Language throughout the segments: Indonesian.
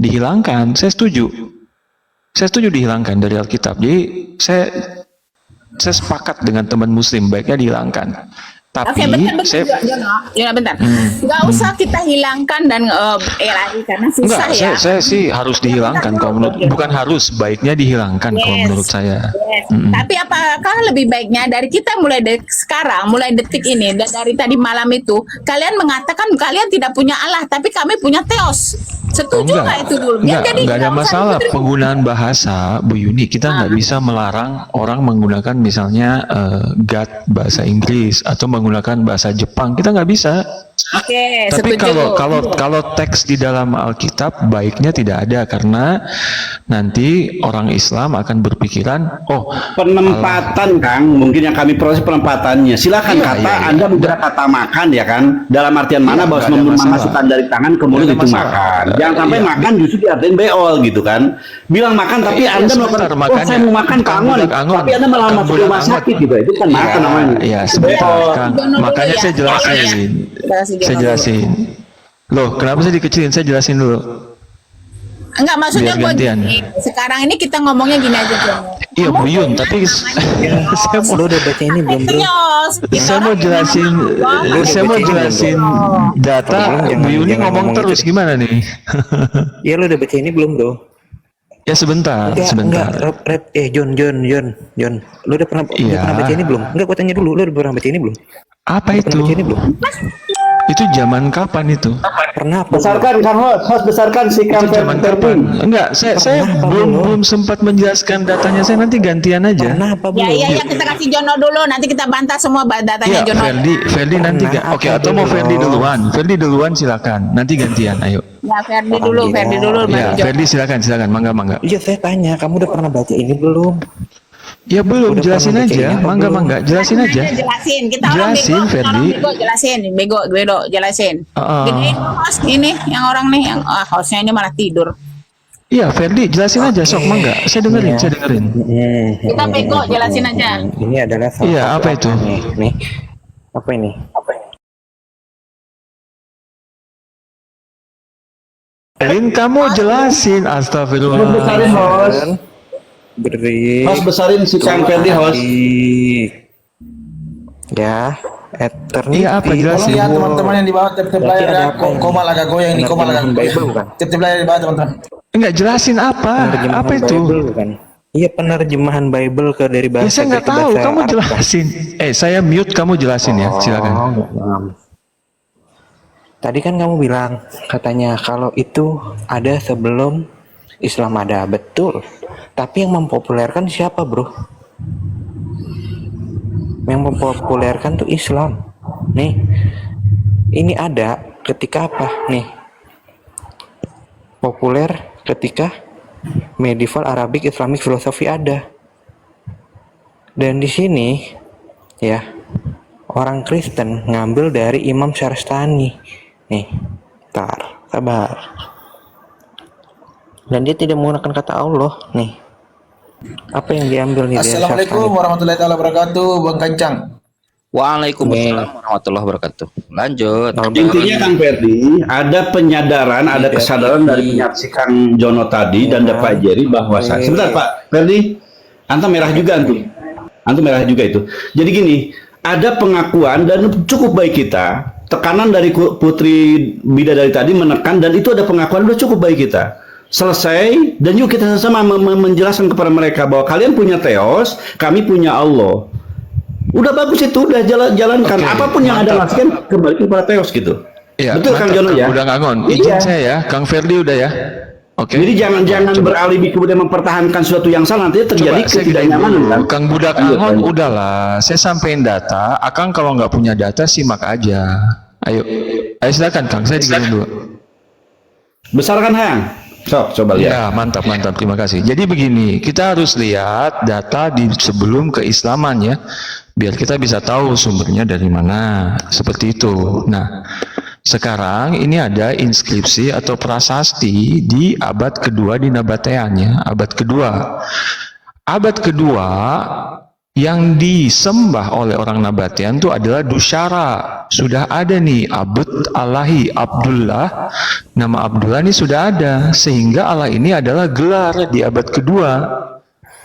dihilangkan. Saya setuju. Saya setuju dihilangkan dari Alkitab. Jadi saya sepakat dengan teman Muslim, baiknya dihilangkan. Tapi bentar, saya Jono, bentar. Nggak usah kita hilangkan dan lagi karena susah enggak, saya sih harus dihilangkan kalau menurut, bukan harus, baiknya dihilangkan kalau menurut saya. Tapi apakah lebih baiknya dari kita mulai dari sekarang, mulai detik ini, dari tadi malam itu, kalian mengatakan kalian tidak punya Allah, tapi kami punya Theos. Setuju nggak itu dulu? Enggak ada masalah penggunaan bahasa, Bu Yuni. Kita nggak bisa melarang orang menggunakan misalnya God bahasa Inggris atau menggunakan bahasa Jepang. Kita nggak bisa. Oke, tapi setuju. kalau teks di dalam Alkitab baiknya tidak ada, karena nanti orang Islam akan berpikiran, penempatan Kang, mungkin yang kami proses penempatannya. Silakan Anda bicara kata makan ya kan, dalam artian mana bahwa memasukkan dari tangan ke mulut itu makan. Jangan sampai makan justru diartikan beol gitu kan. Bilang makan tapi Anda melakukan, saya mau makan kangon, tapi Anda malah masuk rumah sakit gitu. Itu kan makan namanya. Ya sebentar Kang, makanya saya jelasin. Saya jelasin. Loh, kenapa saya dikecilin? Saya jelasin dulu. Enggak, maksudnya sekarang ini kita ngomongnya gini aja, Jono. Iya, Bu Yun, tapi saya udah baca ini belum, Bro? Saya mau jelasin data. Bu Yuni ngomong terus gimana nih? Iya, lo udah baca ini belum, Bro? Ya sebentar. John. Lo udah pernah baca ini belum? Enggak, gua tanya dulu, lo udah pernah baca ini belum? Apa itu? Baca ini belum? Itu zaman kapan itu? Pernah apa? Besarkan kan host, besarkan si Kang zaman kapan? Enggak, saya belum sempat menjelaskan datanya. Saya nanti gantian aja. Pernah apa belum? Ya, kita kasih Jono dulu, nanti kita bantah semua datanya Jono. Ferdi nanti oke, atau mau Ferdi duluan? Ferdi duluan silakan. Nanti gantian, ayo. Ya, Ferdi dulu. Ya, Ferdi silakan, mangga. Iya, saya tanya, kamu udah pernah baca ini belum? Ya belum, jelasin aja, mangga, jelasin aja. Jelasin, kita jelasin, Ferdi. Bego, jelasin. Gini, host ini, yang orang nih, yang hostnya ini malah tidur. Iya, Ferdi, jelasin aja, sok mangga. Saya dengerin. Kita bego, jelasin aja. Ini adalah apa itu? Nih. Apa ini? Elin, kamu jelasin, astagfirullah. Host besarin si Kang Ferdi, host. Ya, eternity. Iya, apa jelasin? Ya teman-teman yang di bawah tip layar koma agak goyang nih, koma agak goyang. Tip layar di bawah teman-teman. Enggak, jelasin apa? Apa itu? Iya, penerjemahan Bible dari bahasa. Ya, saya nggak tahu, kamu jelasin. Saya mute, kamu jelasin ya, silakan. Tadi kan kamu bilang, katanya kalau itu ada sebelum Islam ada, betul. Tapi yang mempopulerkan siapa, Bro? Yang mempopulerkan tuh Islam. Nih, ini ada ketika apa? Nih, populer ketika medieval Arabic Islamic philosophy ada. Dan di sini, ya, orang Kristen ngambil dari Imam Syarastani. Nih, sabar. Dan dia tidak menggunakan kata Allah, nih. Apa yang diambil nih? Assalamualaikum warahmatullahi wabarakatuh, Bang Kancang. Waalaikumsalam warahmatullahi wabarakatuh. Lanjut. Intinya Kang Ferdi, ada penyadaran, ada kesadaran dari penyaksi Kang Jono tadi dan Pak Jerry bahwa sebentar Pak Ferdi, antum merah juga antum merah juga itu. Jadi gini, ada pengakuan dan cukup baik kita. Tekanan dari Putri Bidadari tadi menekan, dan itu ada pengakuan udah cukup baik kita. Selesai, dan yuk kita sama menjelaskan kepada mereka bahwa kalian punya Theos, kami punya Allah. Udah bagus itu, udah jalankan. Apapun yang ada lakukan, kembali kepada Theos gitu. Ya, betul Kang Jono ya. Udah ngangon. Izin saya ya, Kang Ferdi udah ya. Oke. Jadi jangan beralibi kemudian mempertahankan sesuatu yang salah, nanti terjadi ketidaknyamanan. Kang Budak Angon, udahlah. Saya sampein data. Akang kalau nggak punya data simak aja. Ayo silakan Kang. Saya diganggu dulu. Besarkan Hang. Sok, coba lihat. Ya, mantap. Terima kasih. Jadi begini, kita harus lihat data di sebelum keislaman ya, biar kita bisa tahu sumbernya dari mana. Seperti itu. Nah, sekarang ini ada inskripsi atau prasasti di abad kedua di Nabatean ya, abad kedua. Abad kedua yang disembah oleh orang Nabatian itu adalah Dusyara. Sudah ada nih Abd Allahi, Abdullah. Nama Abdullah ini sudah ada, sehingga Allah ini adalah gelar di abad kedua.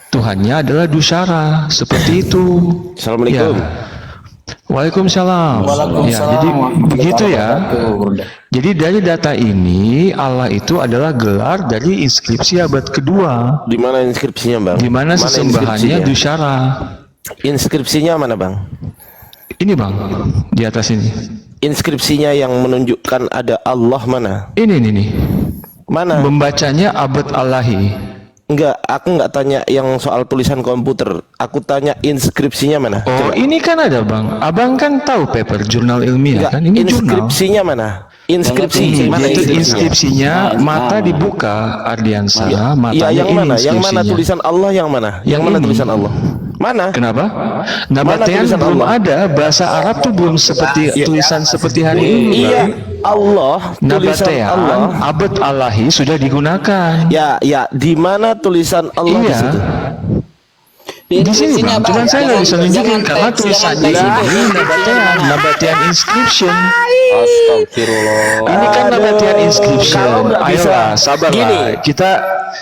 Tuhannya adalah Dusyara, seperti itu. Assalamualaikum. Ya. Waalaikumsalam. Ya, jadi begitu ya. Jadi dari data ini Allah itu adalah gelar dari inskripsi abad kedua. Di mana inskripsinya, Bang? Di mana sesembahannya Dusyara. Inskripsinya mana, Bang? Ini Bang, di atas ini. Inskripsinya yang menunjukkan ada Allah mana? Ini nih. Mana? Membacanya Abd Allahi. Enggak, aku enggak tanya yang soal tulisan komputer. Aku tanya inskripsinya mana? Oh, ini kan ada Bang. Abang kan tahu paper jurnal ilmiah Enggak, kan? Ini jurnal. inskripsinya mana? Inskripsi Ini mana? itu inskripsinya mata dibuka Ardiansa, matanya Iya, yang ini mana? Yang mana inskripsinya. tulisan Allah yang mana? Yang Yang mana ini. tulisan Allah? Mana? Kenapa? Nabatian tulisan belum Allah? ada, bahasa Arab tuh belum seperti tulisan seperti hari ini. Iya, Bang. Allah, tulisan Nabatian, Allah. Abd Allahi sudah digunakan. Ya, di mana tulisan Allah di Iya. situ? Di sini Bang, cuman saya nggak bisa nunjukin karena tulisannya ini Nabatian inscription. Astagfirullah. Ini kan Nabatian inscription. Kalau nggak bisa, Ayolah, sabarlah. gini, Kita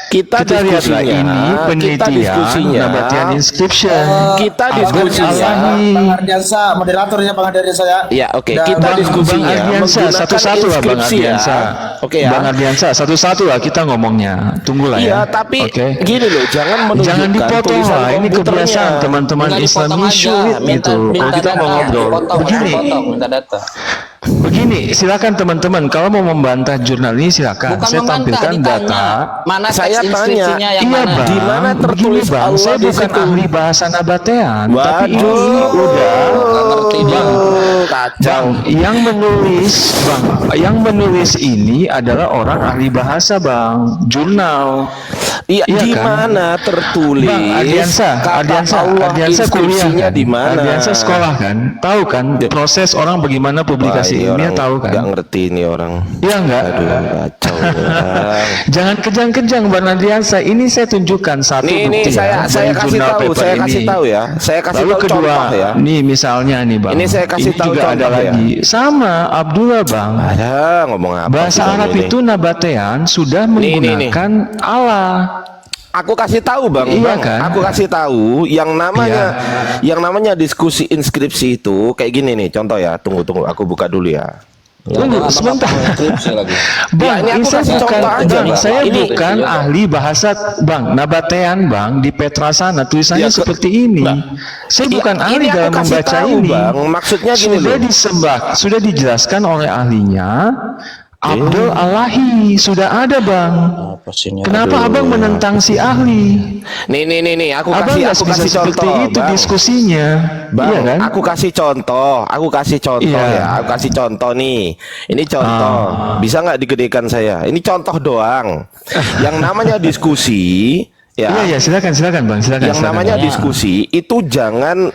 kita lihatlah diskusinya, ini kita penelitian diskusinya. Nabatian inscription. Kita Abd diskusinya. Allahi. Bang Ardiansa, moderatornya Bang Ardiansa ya. Ya, oke. Dan Kita Bang diskusinya Ardiansa, menggunakan satu-satu lah Bang inskripsi ya. Ardiansa. Oke ya. Bang Ardiansa, satu-satu lah kita ngomongnya. Tunggulah Iya, ya. tapi Oke. gini loh, jangan menunjukkan Jangan dipotong tulisan lah, ini komputernya. kebiasaan teman-teman Islam sulit gitu. Kalau kita mau ngobrol, begini, minta data. begini, silakan teman-teman. Kalau mau membantah jurnal ini silakan. Bukan Saya membantah, tampilkan ditanya. data. Mana Saya teks tanya, inskripsinya yang Iya mana? Bang, Di mana tertulis begini, Bang, Allah saya di bukan situ? ahli bahasa Nabatean, tapi ini Waduh, udah Nggak ngerti dia. kacau. yang menulis ini adalah orang ahli bahasa Bang, jurnal. Iya, Iya di kan? mana tertulis? Bang, Ardiansa Allah kuliah kuliah kan? di mana? Ardiansa sekolah kan? Tahu kan proses orang bagaimana publikasi ilmiah, tahu kan? Nggak ngerti ini orang. Iya enggak? Aduh, kacau. Bang. Jangan kejang-kejang Bang Ardiansa. Ini saya tunjukkan satu Nih, bukti saya dari kasih jurnal tahu, paper saya ini. kasih tahu ya. Saya kasih Lalu tahu kedua, contoh ya. nih misalnya nih Bang. Ini saya kasih tahu juga ada contoh ya. lagi. Sama Abdullah Bang. Ada ngomong apa? Bahasa sih Arab kamu ini? itu Nabatean sudah Nih. menggunakan Allah. Aku kasih tahu Bang, Iya Bang. kan? Aku kasih tahu yang namanya diskusi inskripsi itu kayak gini nih, contoh ya. Tunggu, aku buka dulu ya. Tunggu sebentar. Inskripsi lagi. Bang, Ya, ini aku saya kasih bukan, contoh aja, Bang, Bang. saya Ini- bukan ahli bahasa Bang, Nabatean Bang, di Petrasana tulisannya Ya, seperti ini. Saya Iya, bukan ahli ini aku dalam kasih membaca tahu, ini. Bang. Maksudnya gini Sudah loh. disembah, sudah dijelaskan oleh ahlinya. Abdul Allahi sudah ada Bang. Apa sih ini? Kenapa Abang menentang si ahli? Nih, aku Abang nggak kasih bisa seperti contoh, itu Bang. diskusinya, Bang, iya kan? aku kasih contoh Iya. ya, aku kasih contoh nih. Ini contoh, bisa nggak digedekan saya? Ini contoh doang. Yang namanya diskusi, ya. Iya, silakan Bang, silakan. Yang silakan. namanya diskusi itu jangan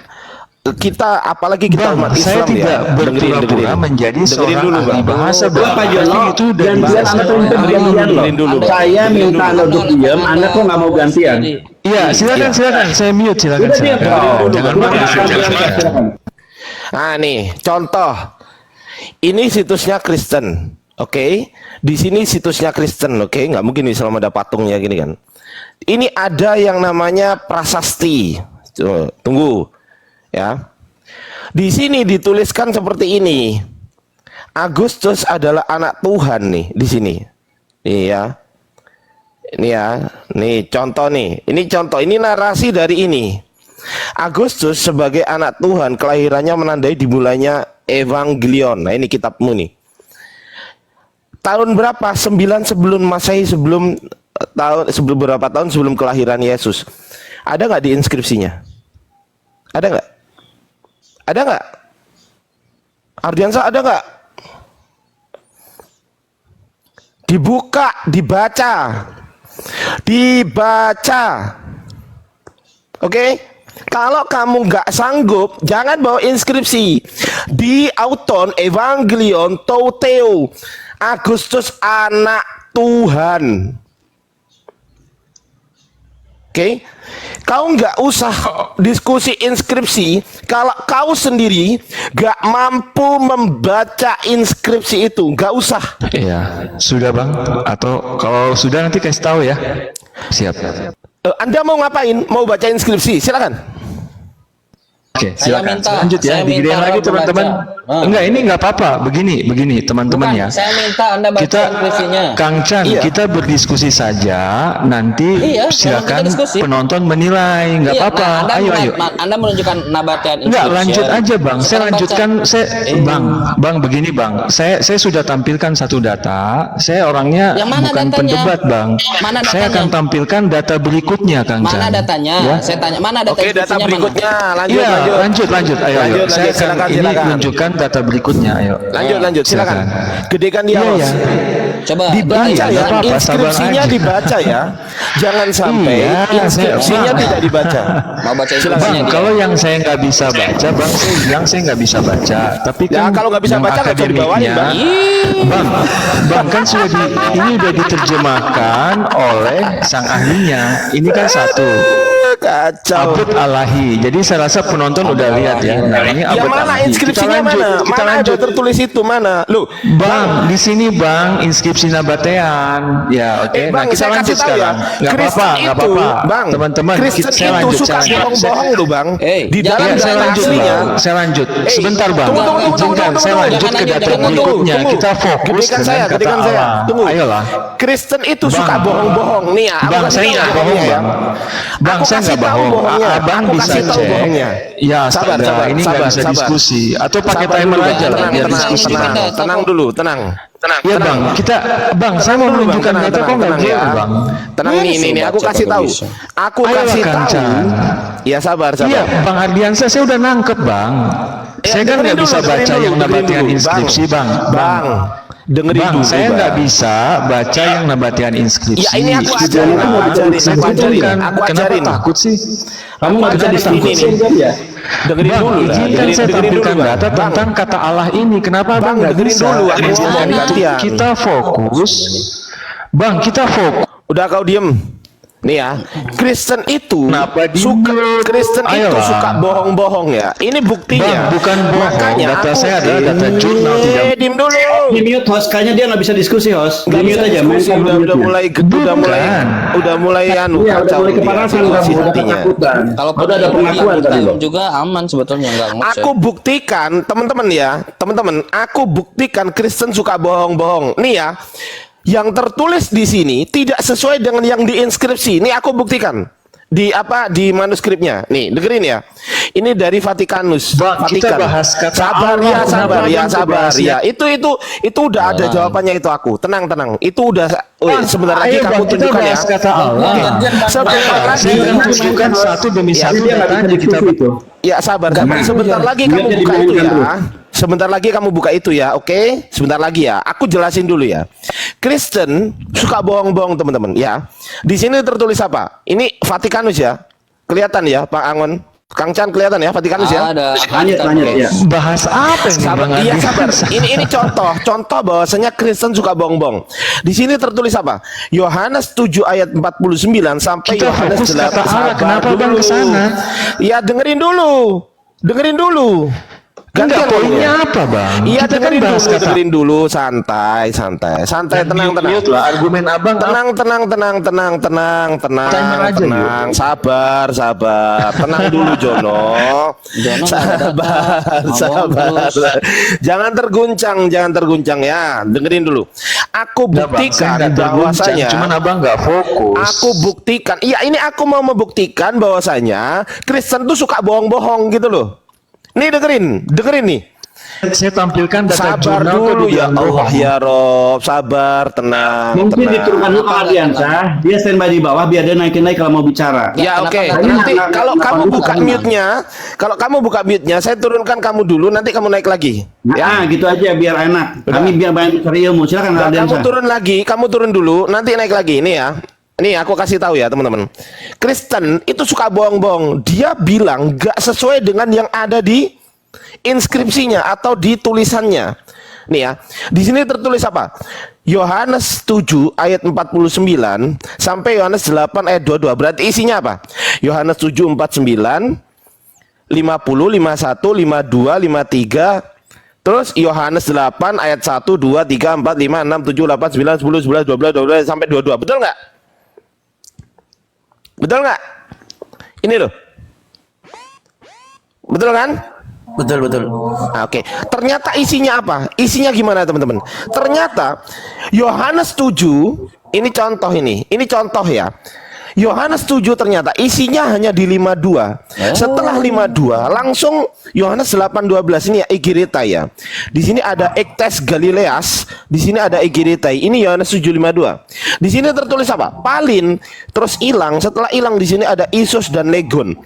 kita, apalagi kita Bang, umat saya Islam tidak ya. berpura-pura menjadi Dengerin seorang dulu, ahli Bang. bahasa Pak Bang. Jono, Itu udah gantian dijelaskan Anda tuh oleh untuk ahli. gantian loh. dengerin dulu, Bang. Saya minta Anda untuk diam, Anda kok nggak mau gantian? Iya, silakan. Saya mute, silakan. Udah diam, silakan. Bang. Jangan Udah, marah. silakan. Nah nih, contoh. Ini situsnya Kristen, oke? Di sini situsnya Kristen, oke? Nggak mungkin Islam ada patungnya gini kan? Ini ada yang namanya prasasti. Tunggu, ya. Di sini dituliskan seperti ini. Agustus adalah anak Tuhan nih di sini. Nih ya. Ini ya. Nih contoh nih. Ini contoh, ini narasi dari ini. Agustus sebagai anak Tuhan, kelahirannya menandai dimulainya Evangelion. Nah, ini kitabmu nih. Tahun berapa? 9 sebelum Masehi, sebelum berapa tahun sebelum kelahiran Yesus. Ada nggak di inskripsinya? Ada nggak? Ada nggak? Ardiansa ada nggak? Dibuka, dibaca. Oke? Kalau kamu nggak sanggup, jangan bawa inskripsi. Di Auton Evangelion Tauteo, Agustus anak Tuhan. Oke? kau nggak usah diskusi inskripsi kalau kau sendiri nggak mampu membaca inskripsi itu, nggak usah. Iya, sudah Bang. Atau kalau sudah nanti kasih tahu ya. Siap. Anda mau ngapain? Mau baca inskripsi? Silakan. Oke, Saya silakan. minta- Lanjut ya, saya digedein minta lagi orang teman-teman. membaca. Enggak, ini enggak apa-apa. Begini teman-teman Bukan, ya. saya minta Anda baca Kita inskripsinya. Kang Chan, Iya. kita berdiskusi saja. Nanti Iya, silakan kita diskusi. penonton menilai. Enggak Iya, apa-apa. nah, Ayo. Anda menunjukkan nabatian Enggak, inscription. lanjut aja Bang. Saya Sekarang lanjutkan. baca. Bang, begini Bang. Saya sudah tampilkan satu data. Saya orangnya Yang mana bukan datanya? pendebat Bang. Mana Saya datanya? akan tampilkan data berikutnya Kang Chan. Mana datanya? Ya? Saya tanya, mana data Oke, data inskripsinya berikutnya. Lanjut, Iya, lanjut. lanjut. Ayo. Lanjut, Saya akan silakan, ini silakan. menunjukkan data berikutnya. Ayo. Lanjut, silakan. Gedekan dia, Iya, Bos. iya. Coba Dibaca Iya, ya, nggak apa-apa, sabar inskripsinya aja. dibaca ya. Jangan sampai Iya, inskripsinya saya- tidak dibaca. mau baca Bang, inskripsinya dia. kalau yang saya nggak bisa baca, Bang, saya bilang saya nggak bisa baca. Tapi Ya, kan kalau nggak bisa yang baca, nggak usah dibawain, akademiknya- Bang, kan ini udah diterjemahkan oleh sang ahlinya. Ini kan satu. Kacau. Abud Alahi. Jadi saya rasa penonton udah lihat ya. Nah, ini Yang Abud mana Alahi. inskripsinya Kita lanjut, mana? Kita Mana lanjut. ada tertulis itu mana? Lu, Bang, di sini Bang, inskripsi nabatean. Ya, oke. Bang, Nah, kita saya lanjut kasih tahu ya. sekarang. Nggak Kristen apa-apa, nggak itu, apa-apa. Bang, Teman-teman, Kristen saya itu lanjut. suka bohong-bohong tuh, Bang. Di jangan- dalam Ya, saya data lanjut, aslinya. Bang. Saya lanjut. Sebentar, Bang. Tunggu, Izinkan saya lanjut Jangan ke lanjut, data jangan lanjut. berikutnya. Kita fokus Gedekan dengan saya, kata gedekan saya. Allah. Tunggu. Ayolah. Kristen itu Bang. suka bohong-bohong. Nih ya, aku Bang, kasih saya tahu nggak bohongnya bohong, ya. Bang. Bang, Aku saya kasih nggak tahu bohong. bohongnya. Abang Aku bisa kasih tahu cek. bohongnya. Ya, Sabar, astaga, sabar, ini nggak sabar, bisa sabar. diskusi. Atau pakai Sabar timer dulu, aja lah, tenang, biar tenang, diskusi. tenang, tenang dulu, tenang. Ya Bang, Bang, saya mau menunjukkan data kok nggak boleh, ya. Bang. Tenang nih, nih, aku baca kasih kagak tahu. bisa. Aku Ayolah, kasih Kang tahu. Chan. Ya sabar, Iya, sabar. Bang Ardiansyah saya udah nangkep, Bang. Saya kan nggak bisa baca yang nabatian inskripsi, Bang. Bang, dengerin Bang, dulu. saya Bang. nggak bisa baca yang nabatian inskripsi. Ya ini aku Itu ajarin, jangan. aku ajarin, Saya aku ajarin, tunjukkan. aku Kenapa ajarin. takut sih? Kamu nggak bisa Ajarin disangkut ini nih. ya? Dengerin Bang, dulu lah. izinkan saya tampilkan Bang. data Bang, tentang kata Allah ini. Kenapa Bang, Bang nggak dengerin bisa? dulu, aku Izinkan ngomong itu. gantian. Kita fokus. Bang, kita fokus. Udah kau diem. Nih ya, Kristen itu Kenapa suka diem? Kristen itu Ayolah. suka bohong-bohong ya. Ini buktinya. Bang, bukan bohong. Makanya Data aku- saya adalah data jurnal, tidak. Diem dulu. Di mute host, kayaknya dia nggak bisa diskusi host. Di Nggak mute bisa aja, diskusi, mainkan udah mute-nya. mulai udah mulai anu Iya, udah kacau mulai dia, kepanasan kamu, situasi udah hatinya. ketakutan. Kalau Udah ada pengakuan tadi loh. juga aman sebetulnya nggak ngecek. Aku buktikan, teman-teman ya, teman-teman, aku buktikan Kristen suka bohong-bohong. Nih ya, yang tertulis di sini tidak sesuai dengan yang diinskripsi. Nih aku buktikan di manuskripnya. Nih, dengerin ya. Ini dari Vatikanus. Bang, kita bahas kata sabar Allah. ya, sabar Kenapa ya, Bang sabar bahasnya? ya. Itu udah ada jawabannya itu aku. Tenang. Itu udah. Sebentar lagi Ayo, kamu Bang, kita tunjukkan ya. bahas kata Allah. Sebentar lagi. Saya akan tunjukkan satu demi Ya, satu Dia nggak bisa datanya kita. diskusi itu. Ya sabar. Sebentar lagi kamu Biar buka itu dimainkan ya. terus. Sebentar lagi kamu buka itu ya, oke? Sebentar lagi ya. Aku jelasin dulu ya. Kristen suka bohong-bohong teman-teman ya. Di sini tertulis apa? Ini Vatikanus ya. Kelihatan ya, Pak Angon. Kang Chan kelihatan ya Vatikanus ya? Ada. Lanjut ya. Bahas apa ini Sabar, Bang iya Adi? sabar. Ini contoh bahwasanya Kristen suka bohong-bohong. Di sini tertulis apa? Yohanes 7 ayat 49 sampai Kita Yohanes fokus 8. kata Allah. Sabar Kenapa Bang dulu. kesana? Ya dengerin dulu. Enggak, ngomongnya. poinnya apa Bang? Iya Kita kan dengerin bahas dulu, kata dengerin dulu, santai, tenang. Mute lah, argumen abang. Tenang, Timer aja, tenang, sabar, tenang dulu Jono, Jono nggak ada data. sabar, Ngomong terus. jangan terguncang ya, dengerin dulu. Aku Enggak, Bang, saya buktikan nggak terguncang, bahwasanya, cuman abang nggak fokus. aku buktikan, iya ini aku mau membuktikan bahwasanya Kristen tuh suka bohong-bohong gitu loh. Nih dengerin nih. Saya tampilkan data Sabar jurnal dulu ke ya dibilang Allah bohong. ya Rob, sabar, tenang. Mungkin tenang. diturunkan dulu Kang Ardiansyah. Dia standby di bawah biar dia naikin lagi kalau mau bicara. Ya Kenapa oke. nggak- Nanti nggak- kalau nggak- kamu nggak- buka nggak- mute-nya, saya turunkan kamu dulu. Nanti kamu naik lagi. Nah, gitu aja biar enak. Kami biar banyak cari ilmu. Silakan Nah, Ardiansyah. kamu turun dulu. Nanti naik lagi. Ini ya. Nih aku kasih tahu ya teman-teman. Kristen itu suka bohong-bohong. Dia bilang gak sesuai dengan yang ada di inskripsinya atau di tulisannya. Nih ya, di sini tertulis apa? Yohanes 7 ayat 49 sampai Yohanes 8 ayat 22. Berarti isinya apa? Yohanes 7:49, 50, 51, 52, 53. Terus Yohanes 8 ayat 1, 2, 3, 4, 5, 6, 7, 8, 9, 10, 11, 12, 12 sampai 22. Betul nggak? Betul nggak? Ini loh. Betul kan? Betul. Nah, oke. Ternyata isinya apa? Isinya gimana teman-teman? Ternyata Yohanes 7, ini contoh ya. Yohanes 7 ternyata isinya hanya di 52. Setelah 52 langsung Yohanes 8:12 ini ya Egeretai ya. Di sini ada Ektes Galileas, di sini ada Egeretai. Ini Yohanes 7:52. Di sini tertulis apa? Palin, terus hilang. Setelah hilang di sini ada Isus dan Legon.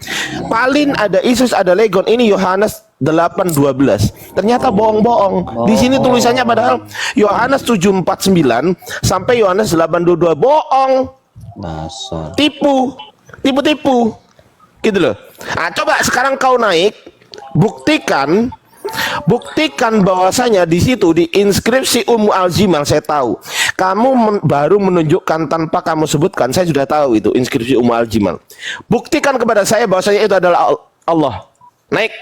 Palin ada Isus ada Legon. Ini Yohanes 8:12. Ternyata bohong-bohong. Di sini tulisannya padahal Yohanes 7:49 sampai Yohanes 8:22. Bohong. Dasar. Tipu gitu loh. Nah, coba sekarang kau naik, buktikan bahwasanya di situ di inskripsi Al-Jimal saya tahu. Kamu baru menunjukkan tanpa kamu sebutkan, saya sudah tahu itu inskripsi Al-Jimal. Buktikan kepada saya bahwasanya itu adalah Allah. Naik.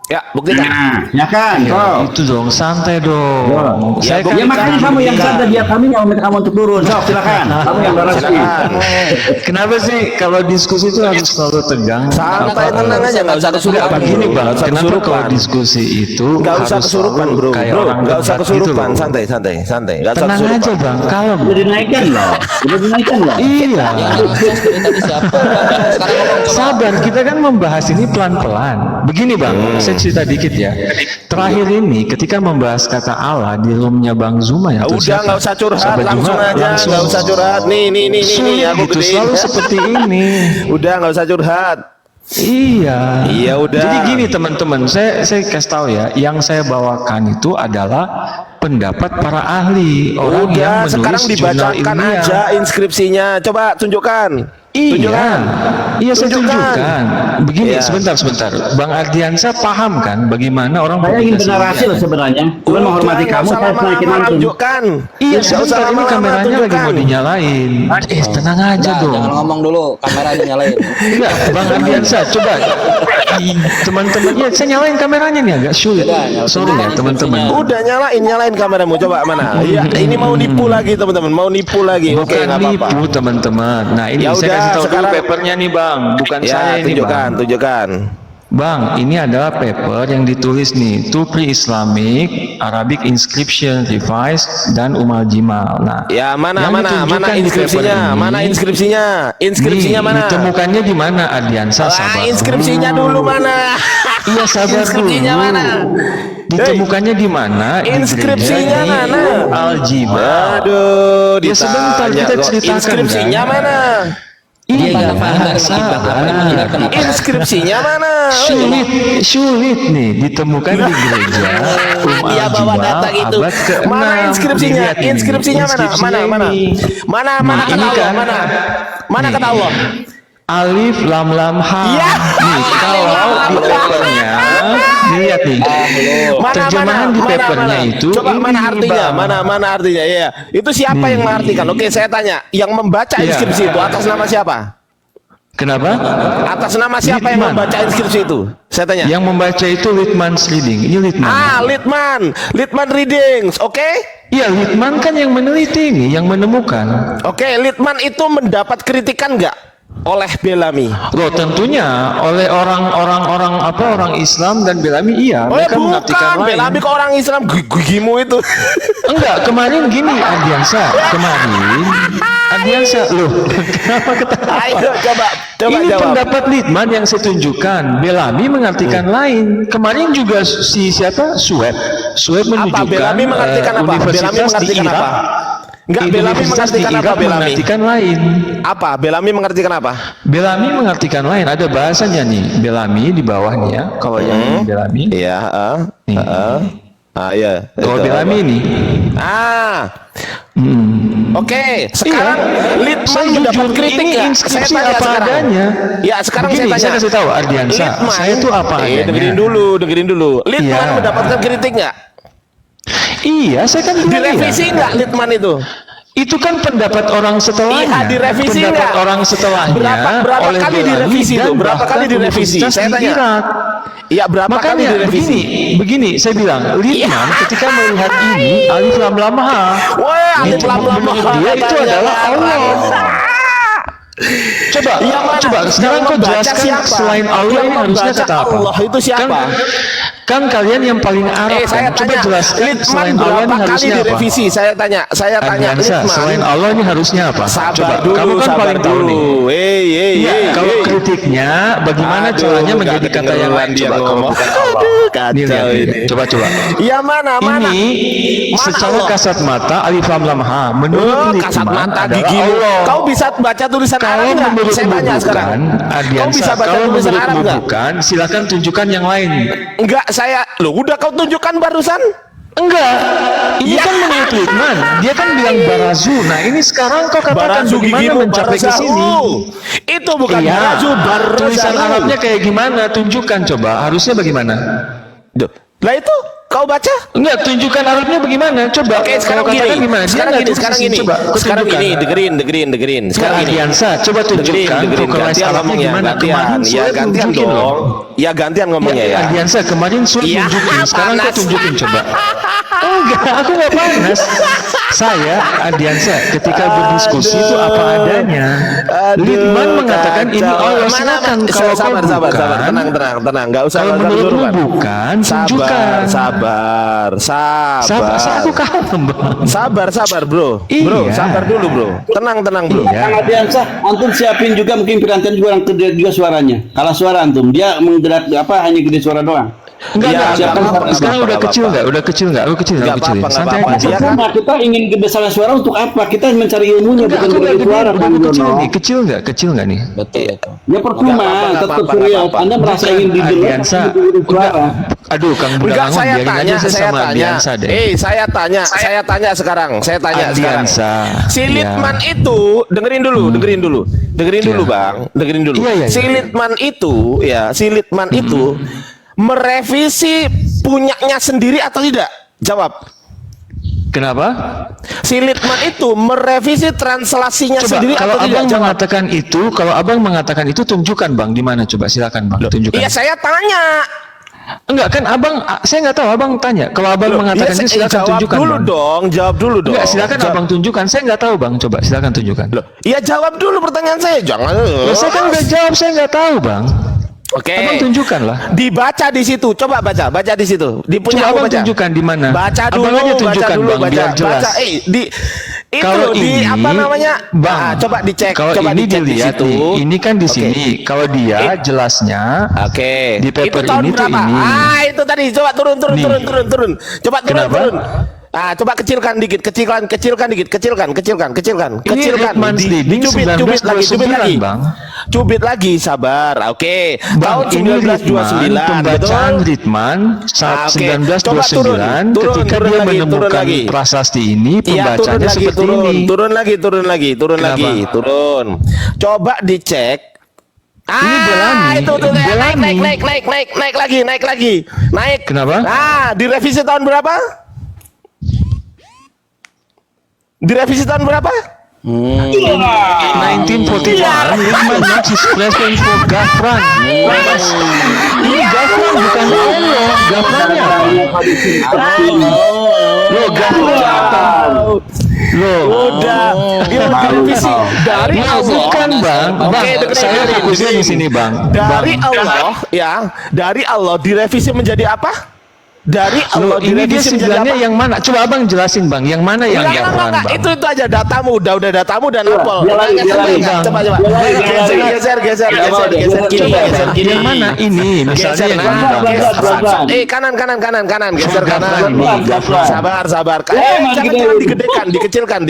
Ya, buktikan. Nah, ya kan, kau. Itu dong, santai dong. Ya, Ya makanya kamu yang sadar, biar kami yang minta kamu untuk turun. Sok, silakan. Kamu yang berasi. Silakan. Kenapa sih kalau diskusi itu harus selalu tegang? Santai, tenang aja, nggak usah kesurupan. Begini bro. bang, Nggak usah kenapa kalau kesurupan. diskusi itu Nggak usah harus kesurupan selalu bro, kayak bro. orang Nggak usah debat gitu kesurupan, loh. santai. Nggak usah Tenang kesurupan. aja bang, kalem. Udah dinaikkan loh. Iya. Tadi siapa? Sekarang ngomong coba. Sabar, kita kan membahas ini pelan-pelan. Begini bang, saya cerita dikit ya. Terakhir ini ketika membahas kata Allah di roomnya Bang Zuma ya. Udah nggak usah curhat, Sahabat langsung Zuma, aja, langsung. nggak usah curhat. Nih, Sulit aku gitu, gedein. selalu seperti ini. Udah nggak usah curhat. Iya. Iya, udah. Jadi gini teman-teman, saya kasih tahu ya, yang saya bawakan itu adalah pendapat para ahli, orang yang Udah, menulis sekarang jurnal dibacakan ilmiah. aja inskripsinya. Coba tunjukkan. Tunjukkan. Iya saya tunjukkan. Begini, Iya. sebentar. Bang Ardiansa paham kan bagaimana orang Saya ingin publikasi bernarasi loh sebenarnya. Cuma menghormati Nggak kamu, usah saya naikin lama-lama, langsung. tunjukkan. Iya, Nggak usah sebentar ini lama-lama, kameranya lagi tunjukkan. mau dinyalain. Tenang aja Nah, dong. jangan ngomong dulu, kamera dinyalain. Enggak, Bang Ardiansa, coba teman-teman, ya saya nyalain kameranya nih agak sulit. Sorry ya teman-teman. Udah nyalain kameramu, coba mana? Iya, ini mau nipu lagi teman-teman, mau nipu lagi. Oke, Bukan nggak apa-apa. nipu teman-teman. Nah ini Ya saya udah, kasih tahu dulu sekarang- papernya nih bang, bukan Ya, saya ini bang. tunjukkan. Bang, ini adalah paper yang ditulis nih, to pre-Islamic, Arabic Inscription Revised, dan Al-Jimal. Nah, Ya, mana yang ditunjukkan di inskripsinya? paper ini- Mana inskripsinya? Inskripsinya nih, mana? ditemukannya di mana, Ardiansa? Sabar Inskripsinya dulu mana? Iya, sabar Inskripsinya dulu. mana? Ditemukannya di mana? Di Inskripsinya gereja di mana? Al-Jimal. Aduh, Ya, sebentar, ditanya kita kok. ceritakan, Inskripsinya kan? mana? Iya, Mendengarkan apa? Inskripsinya mana? Sulit nih ditemukan di gereja Dia bawa data gitu. abad ke-6. Mana inskripsinya? Dilihat ini. Inskripsinya mana? Inskripsinya Mana? ini. Mana Nah, kata ini Allah? kan. Mana Nih. kata Allah? Alif lam lam ha. Ya. Nih, kalau di papernya dilihat nih. Terjemahan di papernya itu Coba ini, mana artinya? Bang. Mana artinya? Ya. Itu siapa yang mengartikan? Oke, saya tanya. Yang membaca Iya. inskripsi itu atas nama siapa? Kenapa? Atas nama siapa yang Litman. membaca inskripsi itu? Saya tanya. Yang membaca itu Litman's Reading. Ini Litman. Litman Readings, oke? Iya, Litman kan yang meneliti ini, yang menemukan. Oke, Litman itu mendapat kritikan nggak oleh Bellamy? Loh, tentunya oleh orang Islam dan Bellamy iya. Oh ya Mereka mengartikan bukan, lain. Bellamy ke orang Islam gigimu itu. Enggak, kemarin gini Ardiansa, loh, kenapa ketawa? Ayo coba Ini jawab. pendapat Litman yang saya tunjukkan. Bellamy mengartikan lain. Kemarin juga si siapa? Sueb menunjukkan Bellamy mengartikan apa? Bellamy Universitas di mengartikan Irak. apa? Enggak, Di Bellamy Universitas mengartikan di apa? Irak Bellamy mengartikan lain. Apa? Bellamy mengartikan apa? Bellamy mengartikan lain. Ada bahasanya nih. Bellamy di bawahnya ya. Kalau yang ini Bellamy. Iya, Nih. iya. Kalau itu Bellamy apa? ini. Oke, sekarang Litman Saya mendapat jujur, kritik ini nggak? inskripsi Saya tanya apa sekarang. adanya. Ya, sekarang Begini, saya tanya. saya kasih tahu Ardiansa, saya itu apa adanya. Dengerin dulu. Litman Iya. mendapatkan kritik nggak? Iya, saya kan bilang Direvisi iya. nggak Litman itu? Itu kan pendapat orang setelahnya. Iya, direvisi pendapat nggak? orang setelahnya Berapa oleh kali Belani direvisi dan itu? Berapa bahkan kali direvisi? Universitas Saya di tanya. Irak. Iya, berapa kali Makanya direvisi? begini saya bilang, Littman ketika melihat ini alif lam lam ha. Wah, alif lam lam Menurut ha, dia itu katanya. adalah Allah. Coba, Yang mana? coba sekarang Yang kau membaca jelaskan siapa? selain Allah Yang ini harusnya membaca kata apa? Allah itu siapa? Kan kalian yang paling Arab Saya kan? Coba tanya, jelaskan Littman selain Allah ini berapa kali harusnya apa? direvisi? Saya tanya Ardiansa, Littman. selain Allah ini harusnya apa? Sabar Coba, dulu, kamu kan sabar paling tahu dulu. nih. Iya, kalau kritiknya bagaimana Aduh, caranya nggak menjadi kata yang lain? dia Coba kalau ngomong. bukan Allah. Aduh, Ini kacau lihat, ini. coba. Ya mana? Ini Mana secara Allah? kasat mata alif lam lam ha menurut Kasat Littman mata adalah gigimu. Allah. Kau bisa baca tulisan Arab Kalau nggak? menurutmu Saya tanya sekarang. bukan, Kau bisa baca kalau tulisan Arab menurutmu nggak? bukan, silakan tunjukkan yang lain. Enggak, saya. Loh, udah kau tunjukkan barusan? Enggak, ini Ya. kan menurut Littman. Dia kan bilang barazu. Nah ini sekarang kau katakan Barazu bagaimana gigimu mencapai ke barazahu. sini? Itu bukan Iya. barazu barazahu. Tulisan Arabnya kayak gimana? Tunjukkan coba. Harusnya bagaimana? Duh, lah itu kau baca? Enggak, tunjukkan Arabnya bagaimana? Coba. Oke, sekarang Kau katakan gini. gimana? Dia Sekarang nggak gini, tulis sekarang di sini. gini. Coba, kau Sekarang tunjukkan. gini, dengerin. Sekarang gini. Ardiansa, coba tunjukkan tuh kelas gantian Arabnya ngomongnya, gimana? gantian. Kemarin Ya Suhaib gantian tunjukin dong. loh. Ya gantian ngomongnya ya. Ardiansa kemarin Suhaib Iya, tunjukin, sekarang kau panas. tunjukin coba. Enggak, aku nggak panas. Saya Ardiansa ketika berdiskusi itu apa adanya. Littman mengatakan ini Allah, silakan kalau kau sabar, bukan. tenang, nggak usah Kalau nggak usah menurutmu duluan. bukan, tunjukkan. Sabar. Aku kalem bang. Sabar, bro. Bro, Iya. sabar dulu, bro. Tenang, bro. Iya. Kang Ardiansa, antum siapin juga mungkin pirantian juga orang gede juga suaranya. Kalah suara antum, dia menggerak apa hanya gede suara doang. Enggak, Ya, siapkan nggak apa-apa, sekarang nggak udah kecil apa-apa. nggak? Udah kecil nggak? Aku kecil, Nggak aku kecil. apa-apa, nggak Santai apa-apa. aja. Dia kan- Nah, kita ingin besaran suara untuk apa? Kita mencari ilmunya Enggak, bukan aku udah gede gede, suara, udah Bang kecil Jono. nih, kecil nggak nih? Betul. Ya percuma, Nggak apa-apa, tetap nggak serius. apa-apa. Anda merasa ingin didengar, Ardiansa, tapi gede suara. aduh Kang Enggak, Budalangon, saya biarin tanya, aja saya saya sama tanya. Ardiansa deh. Saya tanya sekarang. Saya tanya sekarang. Ardiansa, Si ya. Littman itu, dengerin dulu, Ya. Bang. Dengerin dulu. Iya. Si Littman itu, itu merevisi punyanya sendiri atau tidak? Jawab. Kenapa? Si Littman itu merevisi translasinya Coba sendiri kalau atau tidak? abang Jawab. mengatakan itu, kalau abang mengatakan itu tunjukkan bang di mana coba silakan bang tunjukkan. Iya, saya tanya. Enggak kan abang, saya nggak tahu abang tanya. Kalau abang mengatakan Iya, itu silakan jawab tunjukkan dulu bang. dong, jawab dulu dong. Enggak silakan abang tunjukkan. Saya nggak tahu bang. Coba silakan tunjukkan. Loh, iya jawab dulu pertanyaan saya. Jangan. Ya, saya kan udah jawab. Saya nggak tahu bang. Oke. Abang tunjukkan lah. Dibaca di situ. Coba baca di situ. Di punya Coba aku abang baca. tunjukkan di mana. Baca Abang dulu, aja tunjukkan bang biar jelas. Baca. Di itu Kalau di ini, apa namanya? bang, Coba dicek. Kalau Coba ini dicek di dilihat situ. nih, ini kan di Oke. sini. Kalau dia jelasnya, Oke. Di paper itu tahun ini tuh berapa? ini. Itu tadi. Coba turun. Nih. Coba Kenapa? turun. Coba kecilkan dikit, kecilkan dikit, kecilkan. Ini Littman's Leading 1929, lagi. Bang. Cubit lagi, sabar. Oke. Bang, Tahun ini 1929, pembacaan betul? Littman saat Oke. 1929 Coba ketika turun dia lagi, turun menemukan lagi. prasasti ini Iya, turun pembacaannya lagi, seperti turun. ini. Turun Kenapa? lagi. Coba dicek. Ini Belani, Itu tuh Belani. naik lagi. Naik. Kenapa? Direvisi tahun berapa? Direvisi tahun berapa? 1941, Littman makes his preference for Gafran. Ini Gafran bukan Allah. Gafrannya apa? Loh, Gafran apa? Loh, Udah. Direvisi dari Nah, Allah. bukan bang. Bang, Oke, dengerin, saya dengerin, fokusnya di dengerin. sini bang. Dari Bang. Allah, ya, dari Allah direvisi menjadi apa? Dari Allah Loh, ini dia direvisi menjadi sebenarnya apa? yang mana? Coba abang jelasin bang, yang mana yang Gafran bang? Itu aja datamu, udah datamu dan apel. dia lari, Nanya dia lari, sendiri, Bang. coba. Dia lari, dia lari. Geser kiri, Coba, geser kiri. Yang mana ini? Misalnya yang ini bang. Kanan, geser kanan. Ini Gafran. Sabar. Jangan dikecilkan.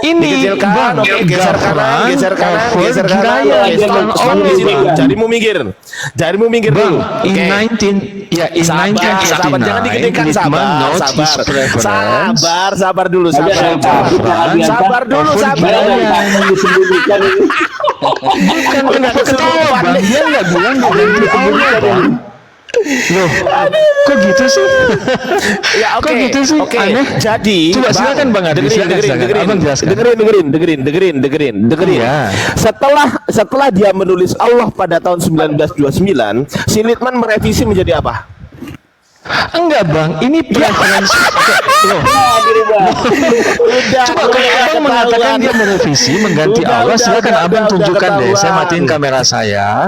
Ini Dikecilkan, bang, oke, geser kanan. Gafran, Stop di situ. Jarimu minggir Bang, dulu. in Oke. 1959, Sabar, jangan digedekan, Littman notes his preference. sabar dulu, sabar dulu. Bukan kenapa ketawa bang? Dia nggak bilang dia ganti Allah bang. Loh, kok gitu sih? Ya oke. Kok gitu sih? Oke. Aneh. Jadi, Coba silakan Bang Adi, silakan. Abang jelaskan. dengerin. Iya. Setelah dia menulis Allah pada tahun 1929, si Littmann merevisi menjadi apa? Enggak Bang, ini preferensi. Loh, Udah, coba kalau Abang mengatakan dia merevisi mengganti Allah, silakan Abang tunjukkan deh. Saya matiin kamera saya.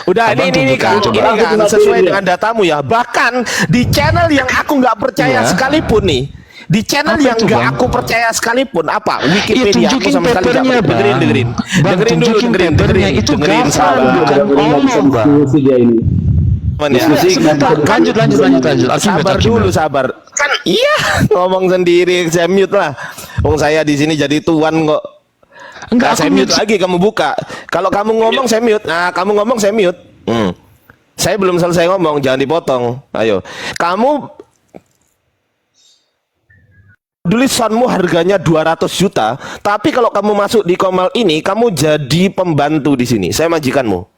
Udah, Abang ini kan, tunjukkan, ini coba. kan sesuai dengan datamu ya. Bahkan di channel yang aku nggak percaya Iya. sekalipun nih, di channel Apa yang itu, nggak Bang? aku percaya sekalipun apa? Wikipedia. Aku tunjukin sama sekali nggak papernya, dengerin, Bang. dengerin. Bang, Dengerin dulu, tunjukin dengerin. papernya. Itu Dengerin, gampang, sabar. bukan Allah, Bang. Diskusi dia ini. Teman ya. Lanjut. Aku Sabar dulu, sabar. Kan iya, ngomong sendiri, saya mute lah. Wong saya di sini jadi tuan kok. Enggak, Saya aku mute lagi, kamu buka. Kalau kamu ngomong saya mute. Nah, kamu ngomong saya mute. Saya belum selesai ngomong, jangan dipotong. Ayo. Kamu tulisanmu harganya 200 juta, tapi kalau kamu masuk di Komal ini, kamu jadi pembantu di sini. Saya majikanmu.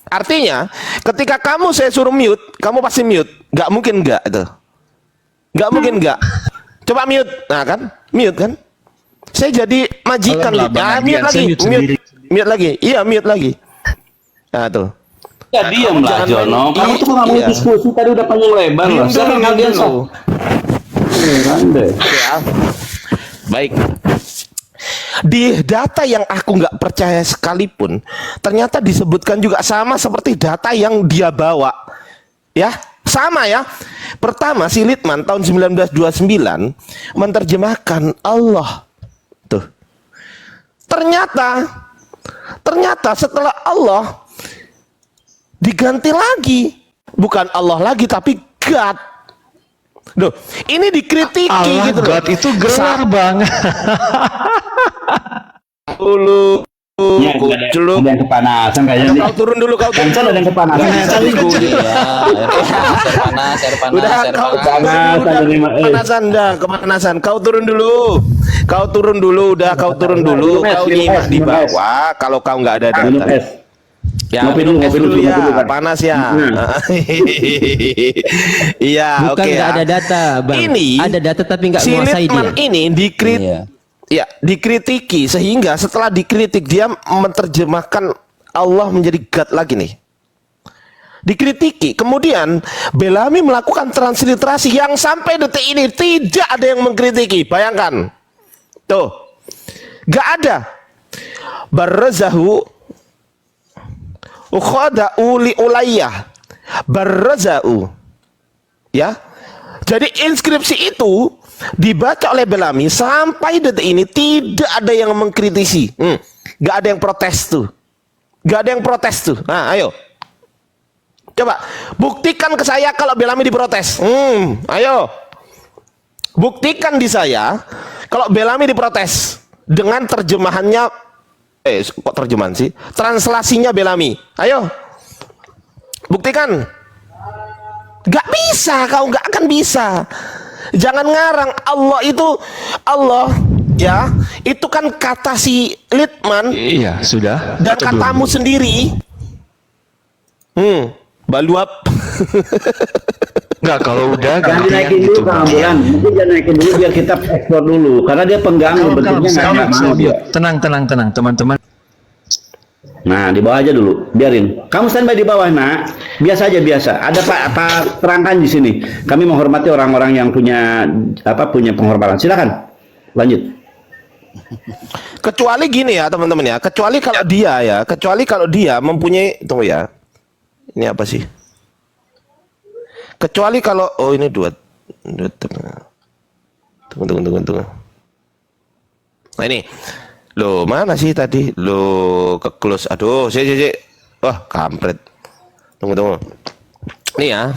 Artinya, ketika kamu saya suruh mute, kamu pasti mute. Nggak mungkin nggak itu. Nggak mungkin nggak. Coba mute. Nah kan? Mute kan? Saya jadi majikan. Tolonglah, Bang Adrian, Mute lagi. saya mute sendiri. Mute lagi. Iya, mute lagi. Nah tuh. Ya diam lah Jangan Jono. main- Kamu tuh nggak mau iya. diskusi tadi udah panjang lebar loh. Siapa yang dia dulu. Ya. Baik. Di data yang aku nggak percaya sekalipun, ternyata disebutkan juga sama seperti data yang dia bawa. Ya, sama ya. Pertama, si Littmann tahun 1929 menerjemahkan Allah. Tuh. Ternyata setelah Allah diganti lagi. Bukan Allah lagi, tapi God. Duh, ini dikritiki Allah gitu loh. God itu gelar, Bang. Dulu Ya, kuculuk. ada yang kepanasan kayaknya nih. Kau turun dulu, kau turun. Cancel ada yang kepanasan. Iya, air panas. Udah, kau Panas, ada lima, kepanasan. Kau turun dulu. Kau turun dulu, Kau Minum nyimak es, di minum es. bawah kalau kau nggak ada Minum data. es. Ya, Ngopi minum dulu, es ngopi dulu, ya, ngopi dulu, Bang. panas ya. Iya, Bukan oke nggak ya. ada data, Bang. Ini Ada data tapi nggak si menguasai Littmann dia. ini Iya. dikritiki sehingga setelah dikritik dia menerjemahkan Allah menjadi God lagi nih. Dikritiki, kemudian Bellamy melakukan transliterasi yang sampai detik ini tidak ada yang mengkritiki. Bayangkan, tuh, gak ada. Barzahu ukhada'u li ulayah barzau, ya. Jadi inskripsi itu dibaca oleh Bellamy sampai detik ini tidak ada yang mengkritisi. Gak ada yang protes tuh. Nah, ayo. Coba buktikan ke saya kalau Bellamy diprotes. Ayo. Buktikan di saya kalau Bellamy diprotes dengan terjemahannya. Kok terjemahan sih? Translasinya Bellamy. Ayo. Buktikan. Gak bisa, kau gak akan bisa. Jangan ngarang. Allah ya, itu kan kata si Littmann. Iya, sudah. Dan Atau belum? katamu sendiri. Baluap. Enggak, kalau udah Jangan gantian dinaikin dulu gitu, Kang Bang. Ambulan. Mungkin jangan naikin dulu biar kita ekspor dulu. Karena dia pengganggu bentuknya nggak mau dia. Tenang, teman-teman. Nah, di bawah aja dulu, biarin. Kamu standby di bawah, Nak. Biasa aja, biasa. Ada Pak terangkan di sini. Kami menghormati orang-orang yang punya penghormatan. Silakan. Lanjut. Kecuali gini ya, teman-teman ya. Kecuali kalau dia mempunyai, tunggu ya. Ini apa sih? Kecuali kalau ini dua. Tunggu. Nah ini. Loh, mana sih tadi? Loh, ke close. Aduh, sih. Wah, kampret. Tunggu. Ini ya.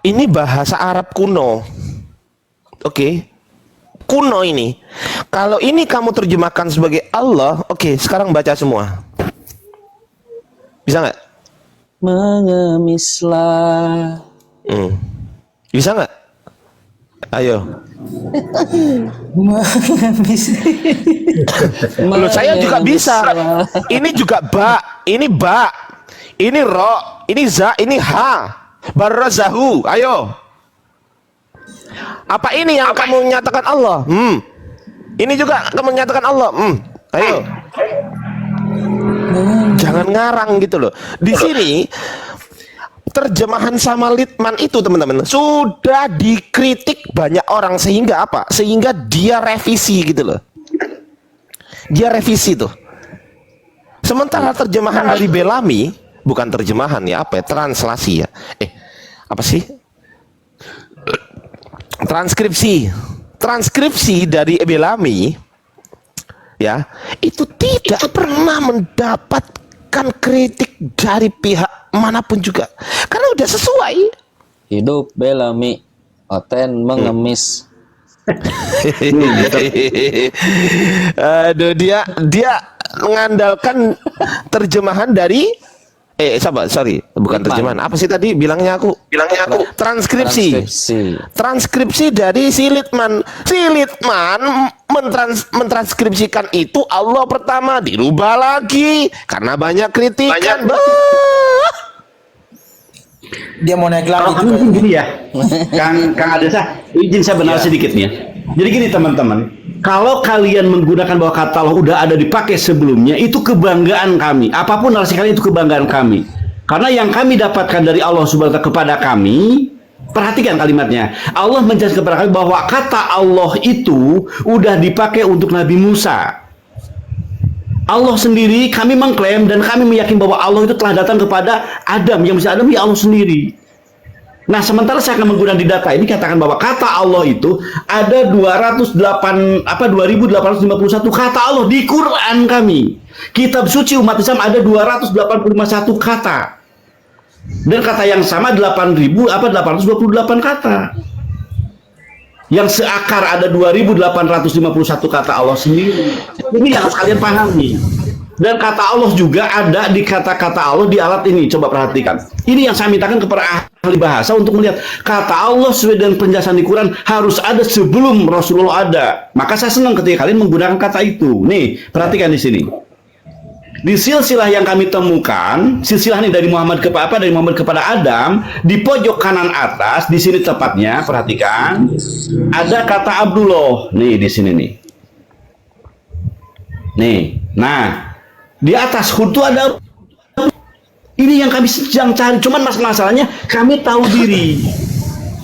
Ini bahasa Arab kuno. Oke. Kuno ini. Kalau ini kamu terjemahkan sebagai Allah, oke, sekarang baca semua. Bisa nggak? Mengemislah. Bisa nggak? Ayo. Loh, saya juga bisa. Ini juga ba. Ini ba. Ini ro, ini za, ini ha. Barazahu. Ayo. Apa ini yang kamu nyatakan Allah? Ini juga kamu nyatakan Allah. Ayo. Jangan ngarang gitu loh. Di sini terjemahan sama Litman itu teman-teman sudah dikritik banyak orang sehingga apa? Sehingga dia revisi gitu loh. Dia revisi tuh. Sementara terjemahan dari Bellamy, bukan terjemahan ya, apa ya? Translasi ya. Apa sih? Transkripsi dari Bellamy ya, itu tidak pernah mendapatkan kritik dari pihak manapun juga. Karena udah sesuai. Hidup Bellamy, Oten mengemis. Aduh, dia mengandalkan terjemahan dari bukan terjemahan. Apa sih tadi bilangnya aku? Transkripsi dari si Litman. Si Litman mentranskripsikan itu Allah pertama, dirubah lagi karena banyak kritikan. Dia mau naik lagi. Kalau mungkin gini ya, Kang Adesa, izin saya benar sedikit nih ya. Jadi gini teman-teman, kalau kalian menggunakan bahwa kata Allah udah ada dipakai sebelumnya, itu kebanggaan kami. Apapun narasi kalian itu kebanggaan kami. Karena yang kami dapatkan dari Allah Subhanahu wa Ta'ala kepada kami, perhatikan kalimatnya. Allah menjelaskan kepada kami bahwa kata Allah itu udah dipakai untuk Nabi Musa. Allah sendiri kami mengklaim dan kami meyakini bahwa Allah itu telah datang kepada Adam. Yang bisa Adam ya Allah sendiri. Nah, sementara saya akan menggunakan di data ini katakan bahwa kata Allah itu ada 2851 kata Allah di Quran kami. Kitab suci umat Islam ada 281 kata. Dan kata yang sama 828 kata. Yang seakar ada 2851 kata Allah sendiri. Ini yang harus kalian pahami. Dan kata Allah juga ada di kata-kata Allah di alat ini. Coba perhatikan. Ini yang saya mintakan kepada ahli bahasa untuk melihat kata Allah sesuai dengan penjelasan di Quran harus ada sebelum Rasulullah ada. Maka saya senang ketika kalian menggunakan kata itu. Nih, perhatikan di sini. Di silsilah yang kami temukan, silsilah ini dari Muhammad kepada Adam, di pojok kanan atas, di sini tepatnya, perhatikan, ada kata Abdullah. Nih di sini nih. Nih, nah di atas huruf itu ada. Ini yang kami sedang cari. Cuman masalahnya kami tahu diri,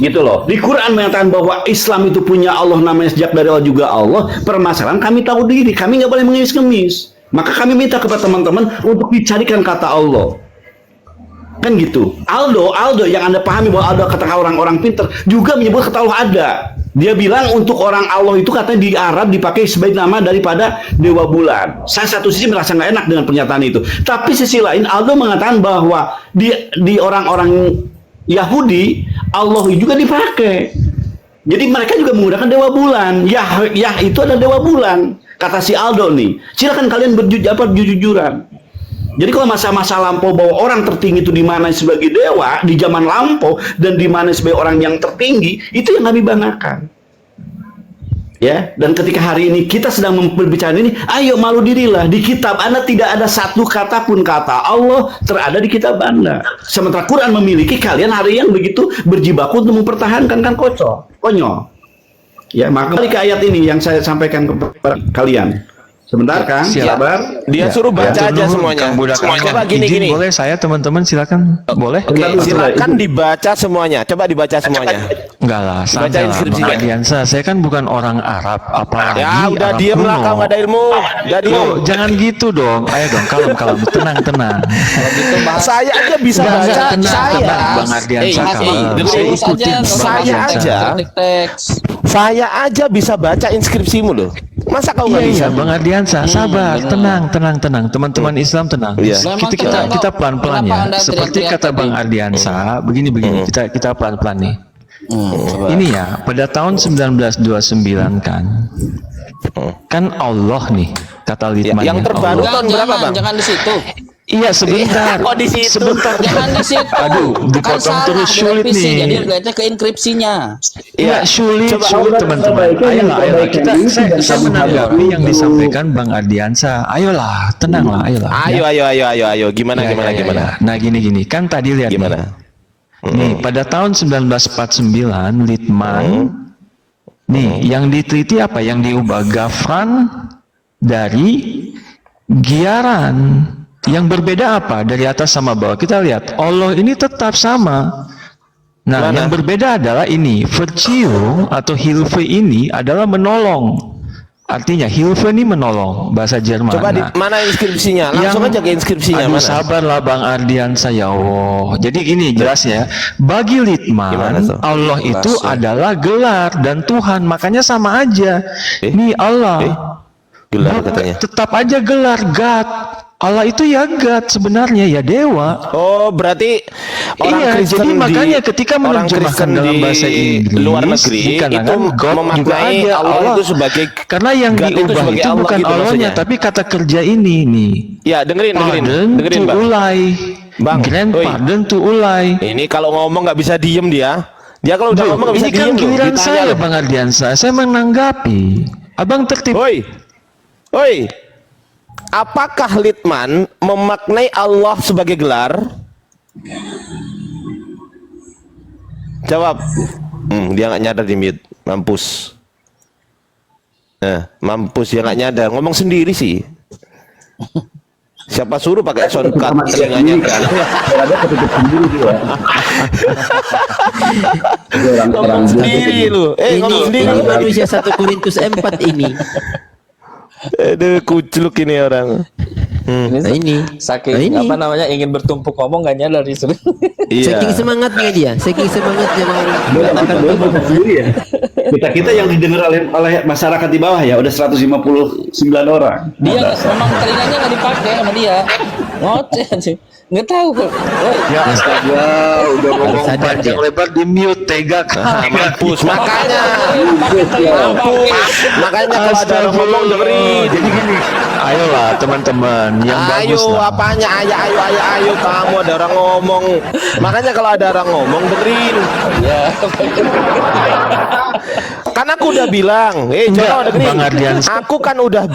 gitu loh. Di Quran mengatakan bahwa Islam itu punya Allah, namanya sejak dari Allah juga Allah. Permasalahan kami tahu diri, kami nggak boleh mengemis-ngemis. Maka kami minta kepada teman-teman untuk dicarikan kata Allah. Kan gitu. Aldo yang Anda pahami bahwa Aldo kata orang-orang pintar juga menyebut kata Allah ada. Dia bilang untuk orang Allah itu katanya di Arab dipakai sebagai nama daripada dewa bulan. Saya satu sisi merasa nggak enak dengan pernyataan itu. Tapi sisi lain Aldo mengatakan bahwa di orang-orang Yahudi Allah juga dipakai. Jadi mereka juga menggunakan dewa bulan. Yah itu adalah dewa bulan. Kata si Aldo nih, silakan kalian berjujuran. Jadi kalau masa-masa lampau bahwa orang tertinggi itu di mana sebagai dewa di zaman lampau dan di mana sebagai orang yang tertinggi, itu yang kami banggakan. Ya, dan ketika hari ini kita sedang berbicara ini, ayo malu dirilah. Di kitab Anda tidak ada satu kata pun kata Allah terada di kitab Anda. Sementara Quran memiliki, kalian hari yang begitu berjibaku untuk mempertahankan, kan konyol. Ya, maka balik ke ayat ini yang saya sampaikan kepada kalian. Sebentar, Kang, sabar. Dia suruh baca aja semuanya. Coba gini. Boleh saya teman-teman silakan. Boleh? Oke, silakan dibaca semuanya. Coba dibaca semuanya. Enggak lah, santai lah, Bang Ardiansa. Saya kan bukan orang Arab, apalagi Ya udah Arab diem lah, kuno. kamu ada ilmu. Udah diem. Loh, jangan gitu dong. Ayo dong, kalem, tenang. Saya aja bisa baca. Tenang, Bang Ardiansa, kalem. Saya ikutin Bang Saya Ardiansa. aja. Saya aja bisa baca inskripsimu loh. Masa kau nggak bisa? Iya, Bang Ardiansa, sabar, tenang. Teman-teman Islam tenang. Iya. Kita pelan-pelan ya. Seperti kata Bang Ardiansa, begini. Kita pelan-pelan nih. Ini ya, pada tahun 1929 kan Allah nih, kata Litman. Yang terbaru tahun berapa, Bang? Jangan di situ. Iya sebentar. Kok di situ? Sebentar. Jangan di situ. Aduh, Kan dipotong salah terus di sulit revisi, nih. jadi lihatnya ke inskripsinya. Iya, sulit Coba teman-teman. perbaikan yang Ayolah, perbaikan ini saya dan kamu menanggapi yang hadapi disampaikan Bang Ardiansa. Ayolah, tenanglah, ayolah. Ayo, Ya. ayo. Gimana, Ya, gimana, ya, ya, gimana? ya. Nah, gini. Kan tadi lihat Gimana? nih, pada tahun 1949 Littmann yang diteliti apa? Yang diubah Gafran dari Giaran. Yang berbeda apa? Dari atas sama bawah. Kita lihat, Allah ini tetap sama. Nah, Mana? yang berbeda adalah ini, Virtue atau Hilfe ini adalah menolong. Artinya Hilfe ini menolong, bahasa Jerman. Coba Nah, mana inskripsinya? Langsung aja ke inskripsinya. aduh, Mana? sabarlah Bang Ardiansa, ya Allah. Jadi gini jelasnya, bagi Gimana Littmann, tuh? Allah itu adalah gelar dan Tuhan, makanya sama aja. Nih Allah, Gelar katanya. tetap aja gelar God. Allah itu ya God sebenarnya, ya dewa. Oh, berarti orang Iya, Kristen jadi makanya ketika orang menerjemahkan Kristen dalam di bahasa Inggris luar negeri dikarenakan itu God juga memaknai ada Allah itu sebagai karena yang God diubah sebagai itu Allah bukan gitu Allahnya maksudnya. tapi kata kerja ini nih. Ya, dengerin Pardon to Bang. ulai. Bang, Grand oi. pardon to ulai. Ini kalau ngomong nggak bisa diem dia. Dia kalau udah ngomong nggak bisa Ini kan diem. loh. giliran Ditanya saya loh. Bang Ardiansa, saya menanggapi. Abang tertib. Oi. Apakah Littmann memaknai Allah sebagai gelar? Jawab. Dia nggak nyadar di mute. Mampus. Mampus dia nggak nyadar. Ngomong sendiri sih. Siapa suruh pakai soundcard telinganya kan? Ada ketutup sendiri dia. Ngomong sendiri lu. Ngomong sendiri. Ini manusia 1 Korintus 4 ini. Aduh, kucluk ini orang. Nah ini. Saking Nah, ini. apa namanya ingin bertumpuk ngomong gak nyadar disuruh. Iya. Saking semangatnya dia, saking semangatnya Kita sendiri ya. Kita yang didengar oleh masyarakat di bawah ya udah 159 orang. Dia memang telinganya nggak dipakai sama dia. Ngoceh sih. Nggak tahu kok. Woi, Ya astaga, udah ngomong sadar panjang dia. lebar di mute tega kan. Mampus. Makanya kalau ada orang ngomong dengerin. Jadi gini, ayolah teman-teman yang bagus Ayo, lah. apanya? Ayo, kamu ada orang ngomong. Makanya kalau ada orang ngomong dengerin. ya. Kan aku udah bilang, Enggak, coba dengerin. Bang Ardiansa. Aku kan udah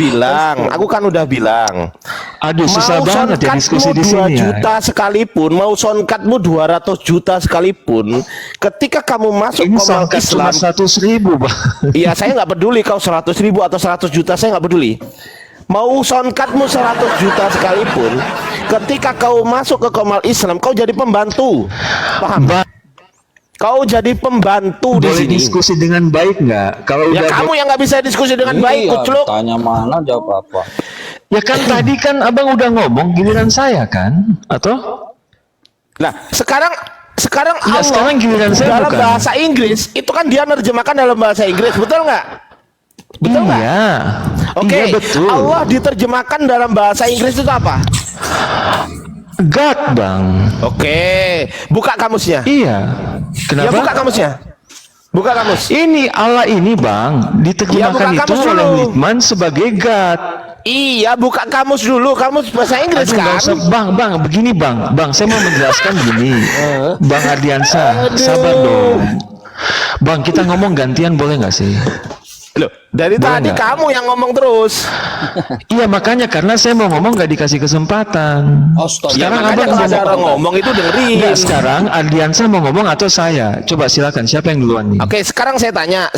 bilang. Aduh, susah Mau banget ya diskusi di 2 sini ya. juta sekalipun, mau soundcardmu 200 juta sekalipun, ketika kamu masuk Ini Komal sangkat Islam, cuma 100.000 Bang. iya saya nggak peduli kau 100.000 atau 100 juta, saya nggak peduli. Mau soundcardmu 100 juta sekalipun, ketika kau masuk ke Komal Islam, kau jadi pembantu, paham? Kau jadi pembantu di Boleh sini. diskusi dengan baik nggak? Kalau Ya udah kamu yang nggak bisa diskusi dengan baik, Iya, kucluk. tanya mana jawab apa. ya kan tadi kan Abang udah ngomong giliran saya kan? Atau Nah, sekarang Ya, Allah sekarang giliran saya dalam bukan. bahasa Inggris itu kan dia nerjemahkan dalam bahasa Inggris, betul nggak? Betul nggak? iya. Oke, Iya betul. Allah diterjemahkan dalam bahasa Inggris itu apa? God, Bang. Oke, buka kamusnya. Iya. Ya buka Kenapa? kamusnya. Buka kamus. Ini Allah ini, Bang, diterjemahkan Ya, buka itu kamus oleh dulu. Littmann sebagai God. Iya, buka kamus dulu. Kamus bahasa Inggris Aduh, nggak kan? usah. Bang, begini Bang, saya mau menjelaskan gini. Bang Ardiansa, sabar dong. Bang, kita ngomong gantian boleh nggak sih? Loh, dari Boleh tadi nggak? kamu yang ngomong terus. Iya, makanya karena saya mau ngomong nggak dikasih kesempatan. Astaga. Sekarang Makanya Abang kalau ada ngomong. orang ngomong itu dengerin. Nggak, sekarang Ardiansa mau ngomong atau saya? Coba silakan, siapa yang duluan nih? Oke, sekarang saya tanya.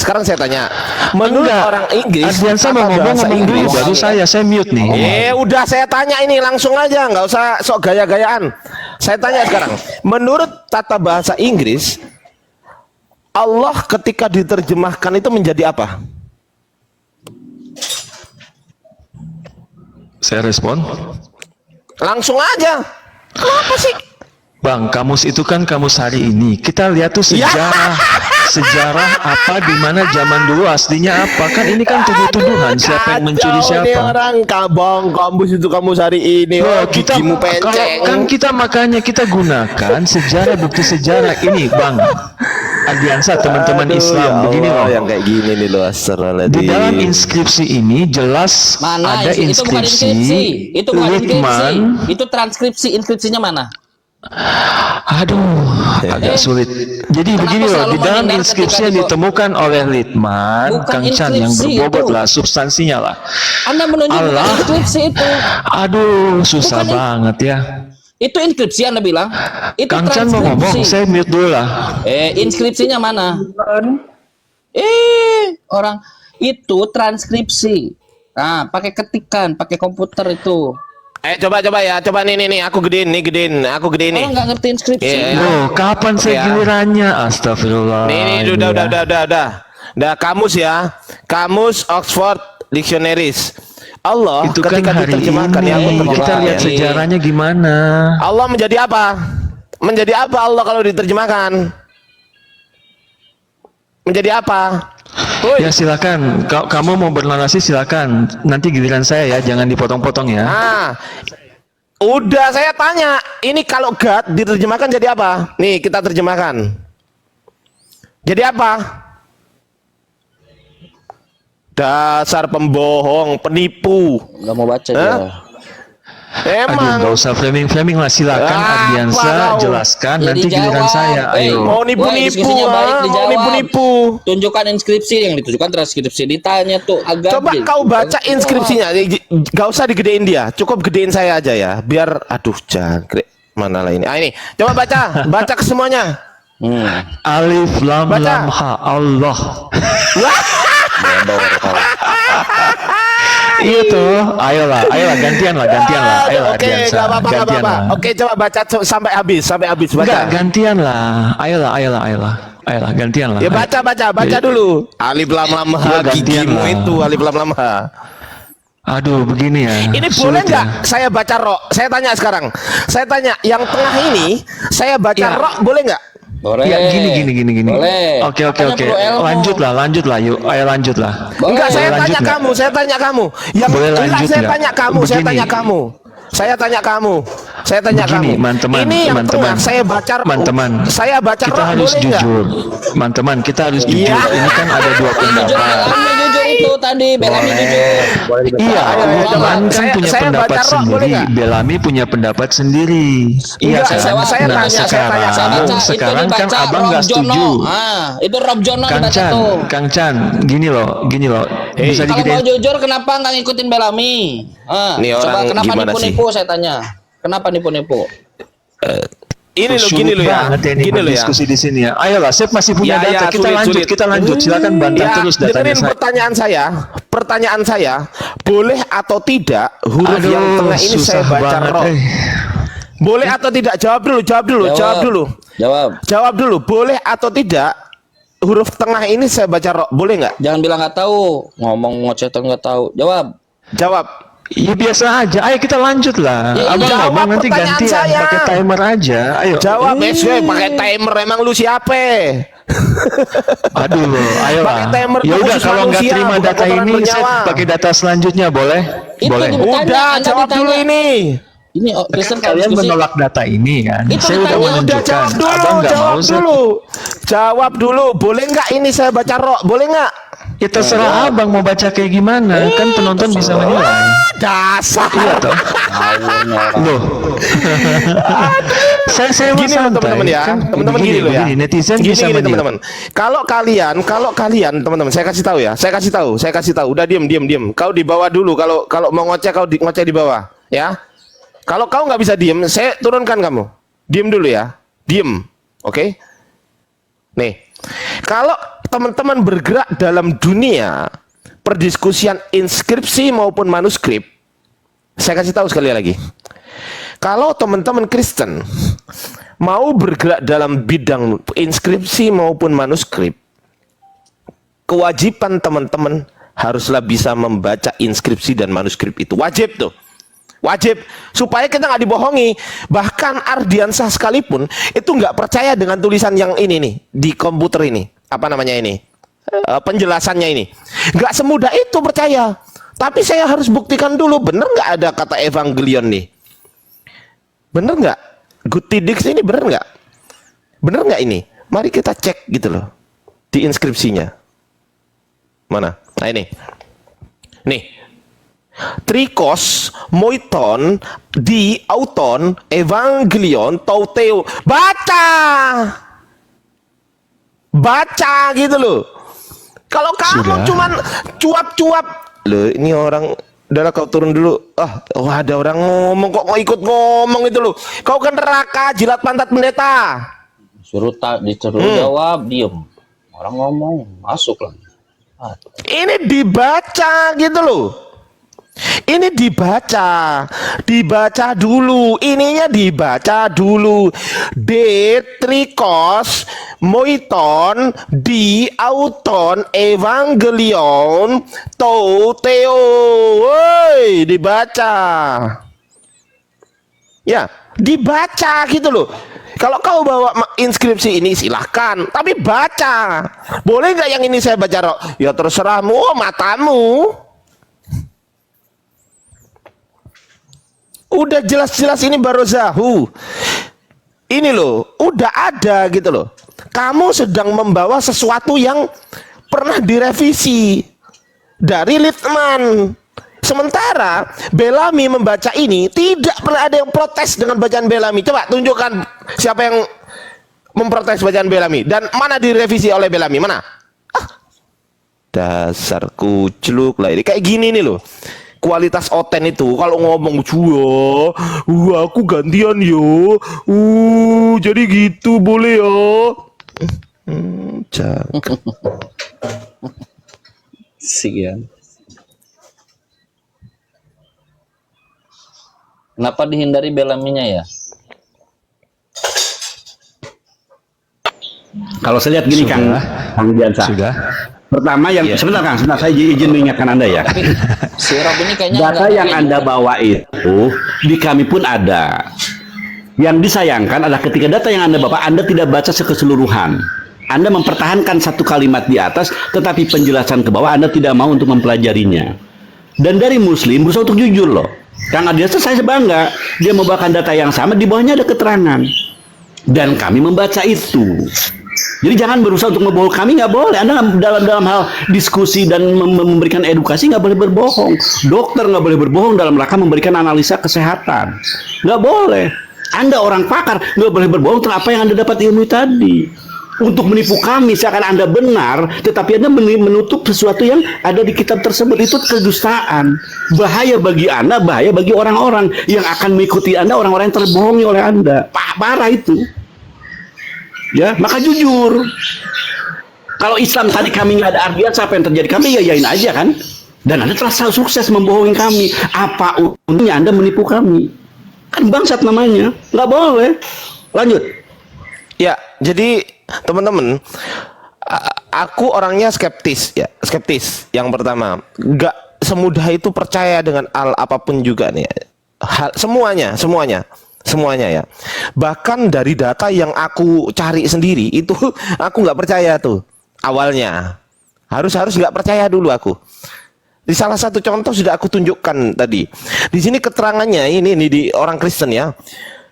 Menurut Enggak. orang Inggris, Ardiansa mau apa bahasa ngomong dulu, Inggris? baru saya mute nih. Udah saya tanya ini langsung aja, nggak usah sok gaya-gayaan. Saya tanya sekarang, menurut tata bahasa Inggris, Allah ketika diterjemahkan itu menjadi apa? Saya respon. Langsung aja. Kenapa sih? Bang, kamus itu kan kamus hari ini. Kita lihat tuh Ya. sejarah apa di mana zaman dulu aslinya apa. Kan ini kan tuduh-tuduhan siapa yang mencuri Kacau nih siapa. orang kabang kampus itu kamu hari ini. Loh, kita kita penceng. kan kita makanya kita gunakan sejarah, bukti sejarah ini, Bang. Ardiansa, teman-teman Aduh, Islam, ya begini Allah, loh. yang kayak gini nih loh, astagfirullahaladzim. Di dalam inskripsi ini jelas Mana ada itu bukan inskripsi. Itu bukan inskripsi. Litman. Itu transkripsi. Inskripsinya mana? Aduh, agak sulit. Jadi Kenapa begini loh, selalu di dalam menghindar inskripsi ketika yang ditemukan oleh Litman, Bukan Kang Chan yang inskripsi berbobot itu. lah, substansinya lah. Anda menunjukkan Allah. inskripsi itu. Aduh, susah Bukan banget ya. Itu inskripsi Anda bilang. Itu Kang Chan mau ngomong, transkripsi. saya mute dulu lah. Inskripsinya mana? Orang itu transkripsi. Nah, pakai ketikan, pakai komputer itu. Coba ya, coba nih, aku gedein aku gedein nih. Orang nggak ngerti inskripsi. Iya. Loh, kapan saya Ya. gilirannya? Astagfirullah. Nih, Ini udah. ya. Udah kamus ya. Kamus Oxford Dictionaries. Allah Itu kan ketika hari diterjemahkan ini. ya, aku Kita terjemahkan lihat ya. sejarahnya gimana. Allah menjadi apa? Menjadi apa Allah kalau diterjemahkan? Menjadi apa? Woi. Ya silakan, kamu mau bernarasi silakan. Nanti giliran saya ya, jangan dipotong-potong ya. Udah saya tanya, ini kalau God diterjemahkan jadi apa? Nih kita terjemahkan. Jadi apa? Dasar pembohong, penipu. Nggak mau baca Hah? dia. Aduh, Emang nggak usah framing lah, silakan Ardiansa kau? jelaskan. Ya, Nanti dijawab. giliran saya. Ayo. mau nipu-nipu, diskusinya baik, mau dijawab. nipu-nipu. Tunjukkan inskripsi yang ditujukan transkripsi. Ditanya tuh agak. Coba kau baca inskripsinya, gak usah digedein dia, cukup gedein saya aja ya, biar aduh jangkrik mana lah ini. Ini coba baca ke semuanya. Alif lam Baca. lam ha Allah. Iya tuh, ayolah gantian lah. Ayolah Oke, Ardiansa, gak apa-apa. gantian lah. Oke, coba baca sampai habis baca. Enggak, gantian lah. Ayolah, gantian lah. Ya baca dulu. Alif lam lam ha, Ya, gantian gigimu lah. itu alif lam lam ha. Aduh, begini ya. Ini boleh sulit nggak ya. saya baca ro? Saya tanya sekarang. Saya tanya yang tengah ini, saya baca Ya. ro boleh nggak? Boleh. Ya, gini. Boleh. Oke. Makanya perlu ilmu. Lanjut lah, yuk. Ayo lanjut lah. Boleh. Enggak, saya Lanjut tanya nggak? kamu, saya tanya kamu. Yang Boleh enggak, lanjut saya nggak? tanya kamu, saya Begini. tanya kamu. Saya tanya kamu. Saya tanya Begini, kamu. teman-teman, Ini yang teman-teman. tengah saya baca. Teman-teman, Saya baca kita roh, harus boleh nggak? jujur. Teman-teman, kita harus jujur. Iya. Ini kan ada dua Jujur, pendapat. Belami jujur itu tadi. Belami jujur. Iya, Ayo, coba. Lukman kan Saya- punya saya pendapat baca roh, boleh sendiri. nggak? Belami punya pendapat sendiri. Iya, Enggak, kan? saya Nah, tanya, saya tanya sekarang itu kan dibaca abang Rob nggak Jono. setuju. Itu Rob Jono dibaca tuh. Kang Chan, gini loh. Bisa Kalau mau digedein. jujur kenapa nggak ngikutin Belami? Nih Coba orang kenapa gimana nipu-nipu saya tanya. Kenapa nipu-nipu? Ini loh, Sulit gini loh ya. banget ini Gini loh ya. berdiskusi di sini ya. Ayolah, saya masih punya Ya, data. ya, Kita lanjut. Silakan bantah Ya, terus datanya dengerin saya. pertanyaan saya, boleh atau tidak huruf Aduh, yang tengah ini susah saya baca banget, roh? Boleh atau tidak? Jawab dulu. Jawab dulu. Boleh atau tidak huruf tengah ini saya baca roh? Boleh nggak? Jangan bilang nggak tahu. Ngomong ngoceh atau nggak tahu. Jawab. Jawab. Iya biasa aja. Ayo kita lanjut lah. Ya, Abang jawab ngomong nanti pertanyaan gantian saya. pakai timer aja. Ayo. Jawab pakai timer. Emang lu siapa? Aduh, ayo Pakai lah. timer Ya tuh udah khusus kalau nggak manusia, terima bukan data kotoran ini, bernyawa. saya pakai data selanjutnya boleh? Itu Boleh. ditanya, Udah, Anda jawab ditanya. dulu ini. Ini Kristen kalau Kalian diskusi. menolak data ini kan? Itu Saya udah ditanya. Udah menunjukkan. jawab dulu, Abang nggak mau Jawab dulu. Boleh nggak ini saya baca roh? Boleh nggak? Ya terserah abang mau baca kayak gimana. Kan penonton bisa menilai. Dasar. Iya toh. Loh. saya Gini loh santai. teman-teman ya, Kan teman-teman gini loh ya. begini, netizen Gini, bisa gini, menilai. teman-teman. Kalau kalian teman-teman, saya kasih tahu ya, saya kasih tahu. Udah diam. Kau di bawah dulu. Kalau mau ngoceh kau ngoceh di bawah, ya. Kalau kau nggak bisa diem, saya turunkan kamu. Diem dulu ya, diem, oke? Nih, kalau teman-teman bergerak dalam dunia perdiskusian inskripsi maupun manuskrip, saya kasih tahu sekali lagi. Kalau teman-teman Kristen mau bergerak dalam bidang inskripsi maupun manuskrip, kewajiban teman-teman haruslah bisa membaca inskripsi dan manuskrip itu. Wajib tuh. Wajib, supaya kita nggak dibohongi. Bahkan Ardiansyah sekalipun itu nggak percaya dengan tulisan yang ini nih di komputer ini, apa namanya ini, penjelasannya ini. Nggak semudah itu percaya. Tapi saya harus buktikan dulu, bener nggak ada kata evangelion nih? Bener nggak? Gutidix ini bener nggak? Bener nggak ini? Mari kita cek gitu loh di inskripsinya. Mana? Nah ini. Nih. Trikos moiton di auton evangelion tauteo. Baca gitu loh. Kalau kamu cuman cuap-cuap, loh ini orang, udahlah kau turun dulu. Ada orang ngomong kok ikut ngomong itu loh. Kau kan neraka, jilat pantat pendeta. Disuruh jawab, diem. Orang ngomong, masuk lah. Ini dibaca gitu loh. Ini dibaca dulu. Ininya dibaca dulu. Trikos moiton di auton evangelion tauteo. Woi, dibaca. Ya, dibaca gitu loh. Kalau kau bawa inskripsi ini silahkan, tapi baca. Boleh nggak yang ini saya baca, Rok? Ya terserahmu, matamu. Udah jelas-jelas ini barozahu. Ini loh, udah ada gitu loh. Kamu sedang membawa sesuatu yang pernah direvisi dari Litman. Sementara Bellamy membaca ini tidak pernah ada yang protes dengan bacaan Bellamy. Coba tunjukkan siapa yang memprotes bacaan Bellamy dan mana direvisi oleh Bellamy, mana? Dasar kucluk lah ini, kayak gini nih loh. Kualitas oten itu kalau ngomong aku gantian yo. Jadi gitu boleh yo. Sian. Kenapa dihindari Bellamy-nya ya? Kalau saya lihat gini Kang Biansa. Sudah. Pertama yang sebentar Kang, sebentar saya izin mengingatkan Anda ya. Si Rob ini kayaknya Data yang Anda bawa itu di kami pun ada. Yang disayangkan adalah ketika data yang Anda bawa, Anda tidak baca keseluruhan. Anda mempertahankan satu kalimat di atas, tetapi penjelasan ke bawah Anda tidak mau untuk mempelajarinya. Dan dari Muslim berusaha untuk jujur loh. Kang Adiasa saya bangga, dia membawakan data yang sama, di bawahnya ada keterangan. Dan kami membaca itu. Jadi jangan berusaha untuk membohong kami, nggak boleh. Anda dalam hal diskusi dan memberikan edukasi nggak boleh berbohong. Dokter nggak boleh berbohong dalam rangka memberikan analisa kesehatan. Nggak boleh. Anda orang pakar nggak boleh berbohong tentang apa yang Anda dapat ilmu tadi. Untuk menipu kami seakan Anda benar, tetapi Anda menutup sesuatu yang ada di kitab tersebut. Itu kedustaan. Bahaya bagi Anda, bahaya bagi orang-orang yang akan mengikuti Anda, orang-orang yang terbohongi oleh Anda. Parah itu. Ya, maka jujur. Kalau Islam tadi kami nggak ada artian, apa yang terjadi? Kami yayain aja kan. Dan Anda telah sukses membohongi kami. Apa untungnya Anda menipu kami? Kan bangsat namanya. Nggak boleh. Lanjut. Ya, jadi teman-teman, aku orangnya skeptis ya, skeptis. Yang pertama, nggak semudah itu percaya dengan apapun juga nih. Semuanya ya. Bahkan dari data yang aku cari sendiri itu aku nggak percaya tuh awalnya. Harus nggak percaya dulu aku. Di salah satu contoh sudah aku tunjukkan tadi. Di sini keterangannya ini di orang Kristen ya.